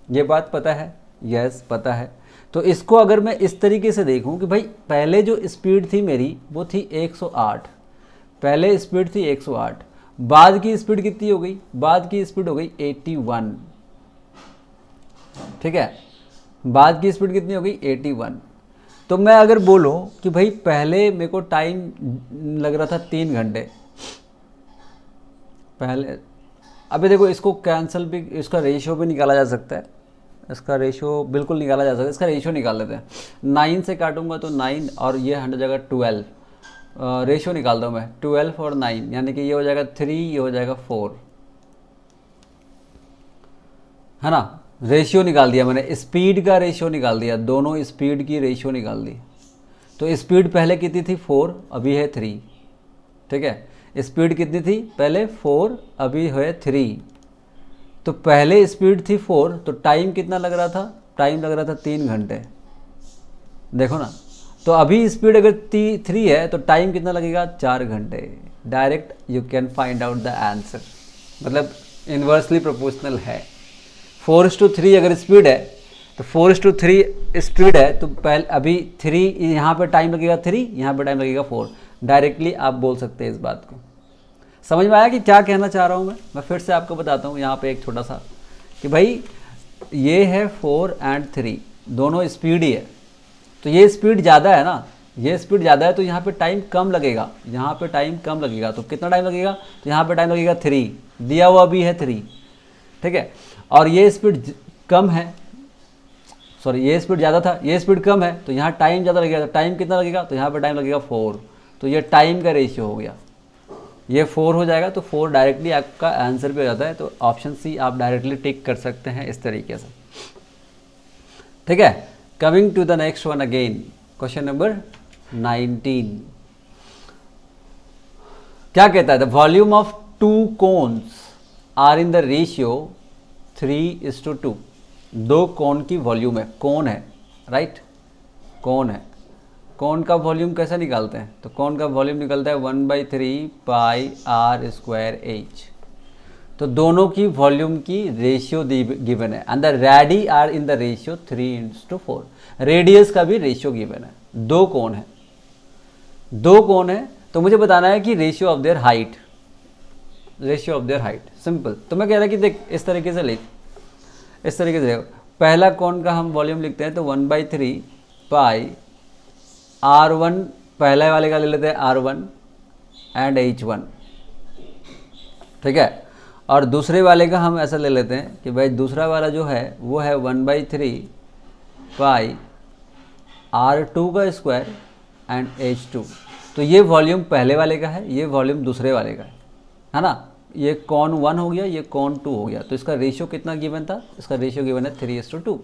ये बात पता है? यस, पता है। तो इसको अगर मैं इस तरीके से देखूं कि भाई पहले जो स्पीड थी मेरी वो थी 108, पहले स्पीड थी 108, बाद की स्पीड कितनी हो गई, बाद की स्पीड हो गई 81, ठीक है, बाद की स्पीड कितनी हो गई 81। तो मैं अगर बोलूं कि भाई पहले मेरे को टाइम लग रहा था 3 घंटे पहले, अभी देखो इसको कैंसिल भी, इसका रेशियो भी निकाला जा सकता है, इसका रेशियो बिल्कुल निकाला जा सकता है। इसका रेशियो निकाल लेते हैं, 9 से काटूंगा तो 9 और ये 100 जगह 12, रेशियो निकाल दो मैं, 12 और 9, यानी कि ये हो जाएगा 3, ये हो जाएगा 4, है ना। रेशियो निकाल दिया मैंने, स्पीड का रेशियो निकाल दिया, दोनों स्पीड की रेशियो निकाल दी। तो स्पीड पहले कितनी थी 4, अभी है 3, ठीक है। स्पीड कितनी थी पहले 4, अभी है 3। तो पहले स्पीड थी 4, तो टाइम कितना लग रहा था, टाइम लग रहा था 3 घंटे, देखो ना। तो अभी स्पीड अगर 3 है तो टाइम कितना लगेगा, 4 घंटे। Direct you can find out the answer, मतलब इन्वर्सली प्रोपोर्शनल है। 4:3 अगर स्पीड है तो 4:3 स्पीड है, तो पहले अभी 3 यहाँ पे टाइम लगेगा 3, यहाँ पे टाइम लगेगा 4। डायरेक्टली आप बोल सकते हैं इस बात को। समझ में आया कि क्या कहना चाह रहा हूँ मैं फिर से आपको बताता हूँ यहाँ पे एक छोटा सा कि भाई ये है 4 और 3 दोनों स्पीड ही है, तो ये स्पीड ज़्यादा है ना, ये स्पीड ज़्यादा है तो यहाँ पे टाइम कम लगेगा, यहाँ पे टाइम कम लगेगा। तो कितना टाइम लगेगा, तो यहाँ पे टाइम लगेगा 3, दिया हुआ भी है 3, ठीक है। और ये स्पीड कम है, सॉरी ये स्पीड ज़्यादा था, ये स्पीड कम है, तो यहाँ टाइम ज़्यादा लगेगा। तो टाइम कितना लगेगा, तो यहाँ पे टाइम लगेगा 4। तो ये टाइम का रेशियो हो गया, ये 4 हो जाएगा। तो 4 डायरेक्टली आपका आंसर भी हो जाता है। तो ऑप्शन सी आप डायरेक्टली टिक कर सकते हैं इस तरीके से, ठीक है। Coming to the next one again, question number 19 क्या कहता है, the volume of 2 cones are in the ratio 3:2। 2 cone की वॉल्यूम है, कोन है राइट, कोन है। कोन का वॉल्यूम कैसे निकालते हैं, तो कोन का वॉल्यूम निकलता है 1/3 पाई आर स्क्वायर एच। तो दोनों की वॉल्यूम की रेशियो गिवन है, and the radii are in the ratio 3:4। Radius का भी रेशियो गिवन है। 2 कोन है, 2 कोन है, तो मुझे बताना है कि ratio of their height, ratio of their height, simple. तो मैं कह रहा कि देख इस तरीके से लिख, इस तरीके से देखो, पहला कोन का हम वॉल्यूम लिखते हैं तो 1/3 पाई R1, पहले वाले का ले लेते हैं R1 एंड H1, ठीक है। और दूसरे वाले का हम ऐसा ले लेते हैं कि भाई दूसरा वाला जो है वो है 1/3 पाई R2 का स्क्वायर एंड H2। तो ये वॉल्यूम पहले वाले का है, ये वॉल्यूम दूसरे वाले का है ना। ये कॉन 1 हो गया, ये कॉन 2 हो गया। तो इसका रेशियो कितना गिवन था, इसका रेशियो गिवन है 3:2।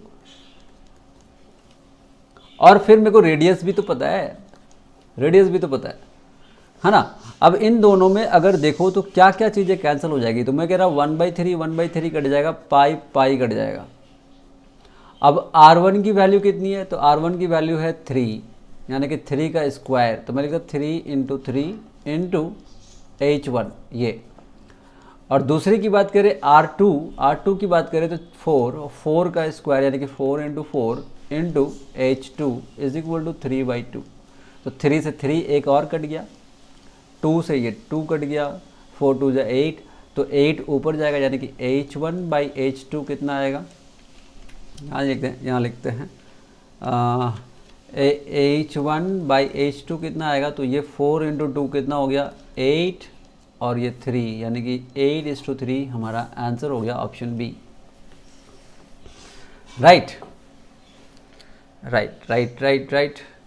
और फिर मेरे को रेडियस भी तो पता है, रेडियस भी तो पता है ना। अब इन दोनों में अगर देखो तो क्या क्या चीज़ें कैंसिल हो जाएगी, तो मैं कह रहा हूँ 1/3 कट जाएगा, पाई पाई कट जाएगा। अब R1 की वैल्यू कितनी है, तो R1 की वैल्यू है 3, यानी कि 3 का स्क्वायर। तो मैं लिखता 3 × 3 × H1 ये। और दूसरी की बात करें R2 की बात करें तो 4 का स्क्वायर यानी कि 4 × 4 × H2 = 3/2। तो 3 से 3 एक और कट गया, 2 से ये 2 कट गया, 4 2 = 8, तो 8 ऊपर जाएगा यानी कि H1/H2 कितना आएगा, यहाँ लिखते हैं H1/H2 कितना आएगा, तो ये 4 × 2 कितना हो गया 8 और ये 3 यानी कि 8:3 हमारा आंसर हो गया option B. Right.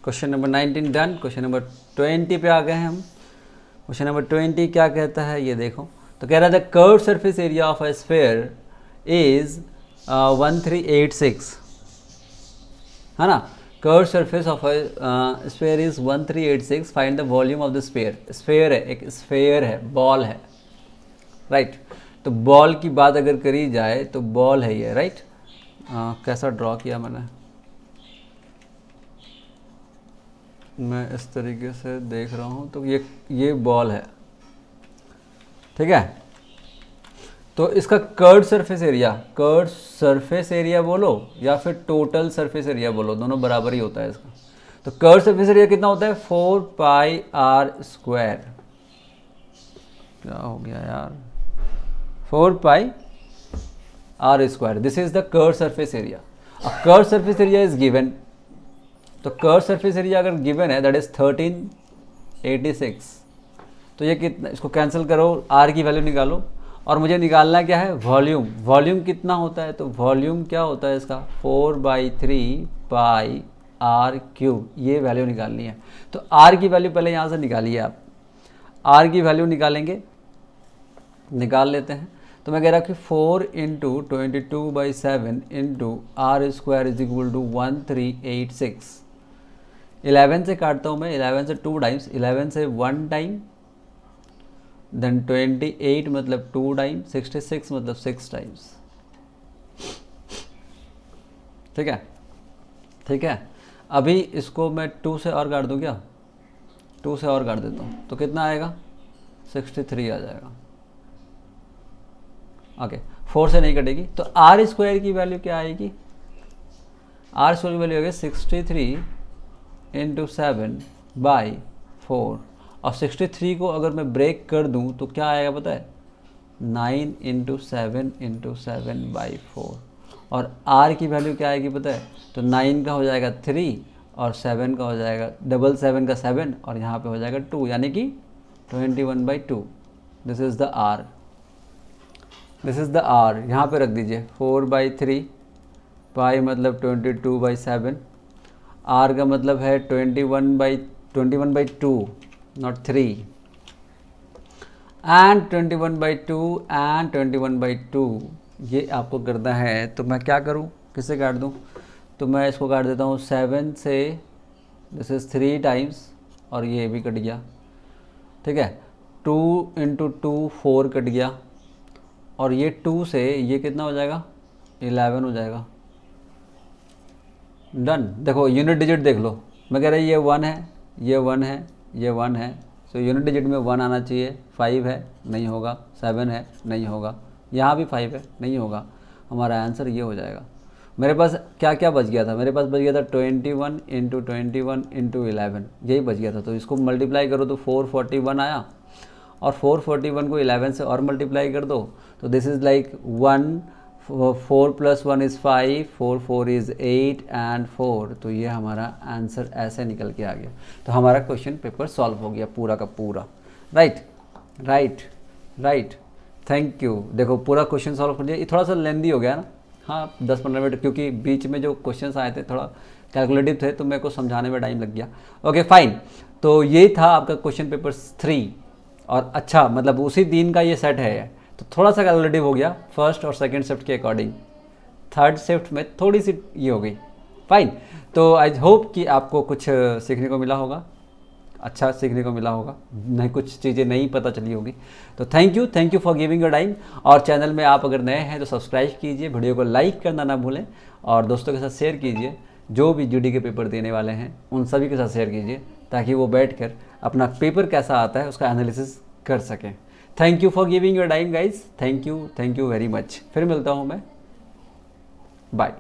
Question number 19 done. Question number 20 पे आ गए हैं हम। क्वेश्चन नंबर 20 क्या कहता है ये देखो, तो कह रहा है the curve surface area of a sphere is 1386, है ना। Curve surface of a sphere is 1386, find the volume of the sphere. Sphere है, एक स्फीयर है, बॉल है राइट। तो बॉल की बात अगर करी जाए तो बॉल है ये राइट। कैसा ड्रॉ किया मैंने, मैं इस तरीके से देख रहा हूँ, तो ये बॉल है, ठीक है। तो इसका कर्व सरफेस एरिया बोलो या फिर टोटल सरफेस एरिया बोलो, दोनों बराबर ही होता है इसका। तो कर्व सरफेस एरिया कितना होता है 4πr²। क्या हो गया यार, 4πr²। This is the curve surface area. Curve surface area is given, तो कर्व सरफेस एरिया अगर गिवन है दैट इज 1386। तो ये कितना, इसको कैंसिल करो, आर की वैल्यू निकालो और मुझे निकालना क्या है वॉल्यूम। वॉल्यूम कितना होता है, तो वॉल्यूम क्या होता है इसका 4/3 पाई r³, ये वैल्यू निकालनी है। तो आर की वैल्यू पहले यहाँ से निकालिए आप, आर की वैल्यू निकालेंगे, निकाल लेते हैं। तो मैं कह रहा हूँ कि 4 × 22/7 × r² = 1386। 11 से काटता हूँ मैं, 11 से 2 टाइम्स, 11 से 1 टाइम, देन 28 मतलब 2 टाइम, 66 मतलब 6 टाइम्स, ठीक है। ठीक है, अभी इसको मैं 2 से और काट दूँ क्या, 2 से और काट देता हूँ तो कितना आएगा 63 आ जाएगा। ओके, 4 से नहीं कटेगी, तो r² की वैल्यू क्या आएगी, आर स्क्वायर की वैल्यू हो गई 63 इंटू 7/4, और 63 को अगर मैं ब्रेक कर दूं तो क्या आएगा पता है, 9 इंटू 7/4, और आर की वैल्यू क्या आएगी पता है, तो 9 का हो जाएगा 3 और 7 का हो जाएगा 7 का 7, और यहाँ पे हो जाएगा 2, यानी कि 21/2। This is the R, this is the R. यहाँ पे रख दीजिए 4/3, पाई मतलब 22/7, आर का मतलब है 21/2 नॉट 3, एंड 21/2 एंड 21/2 ये आपको करना है। तो मैं क्या करूँ, किससे काट दूँ, तो मैं इसको काट देता हूँ 7 से, दिस इज़ 3 टाइम्स, और ये भी कट गया, ठीक है। 2 इंटू 2 4 कट गया, और ये 2 से ये कितना हो जाएगा, 11 हो जाएगा। डन। देखो यूनिट डिजिट देख लो, मैं कह रहा ये 1 है, ये 1 है, ये 1 है, तो यूनिट डिजिट में 1 आना चाहिए। 5 है, नहीं होगा। 7 है, नहीं होगा। यहाँ भी 5 है, नहीं होगा। हमारा आंसर ये हो जाएगा। मेरे पास क्या क्या बच गया था, मेरे पास बच गया था 21 इंटू 21 इंटू 11, यही बच गया था। तो इसको मल्टीप्लाई करो तो 441 आया, और 441 को 11 से और मल्टीप्लाई कर दो, तो this is like 1, 4 + 1 is 5, 4 4 is 8 and 4। तो ये हमारा आंसर ऐसे निकल के आ गया। तो हमारा क्वेश्चन पेपर सॉल्व हो गया पूरा का पूरा। Right right right, thank you. देखो पूरा क्वेश्चन सॉल्व कर दिया। ये थोड़ा सा लेंदी हो गया ना, हाँ 10-15 मिनट, क्योंकि बीच में जो क्वेश्चंस आए थे थोड़ा कैलकुलेटिव थे, तो मेरे को समझाने में टाइम लग गया। ओके फाइन, तो ये था आपका क्वेश्चन पेपर 3, और अच्छा मतलब उसी दिन का ये सेट है, तो थोड़ा सा कैलकुलेटिव हो गया फर्स्ट और सेकंड शिफ्ट के अकॉर्डिंग। थर्ड शिफ्ट में थोड़ी सी ये हो गई। फाइन, तो आई होप कि आपको कुछ सीखने को मिला होगा, अच्छा सीखने को मिला होगा, नहीं कुछ चीज़ें नहीं पता चली होगी। तो thank you for giving your time. और चैनल में आप अगर नए हैं तो सब्सक्राइब कीजिए, वीडियो को लाइक करना ना भूलें, और दोस्तों के साथ शेयर कीजिए। जो भी जीडी के पेपर देने वाले हैं उन सभी के साथ शेयर कीजिए, ताकि वो बैठकर अपना पेपर कैसा आता है उसका एनालिसिस कर सकें। Thank you for giving your time guys, thank you very much. फिर मिलता हूँ मैं, बाय।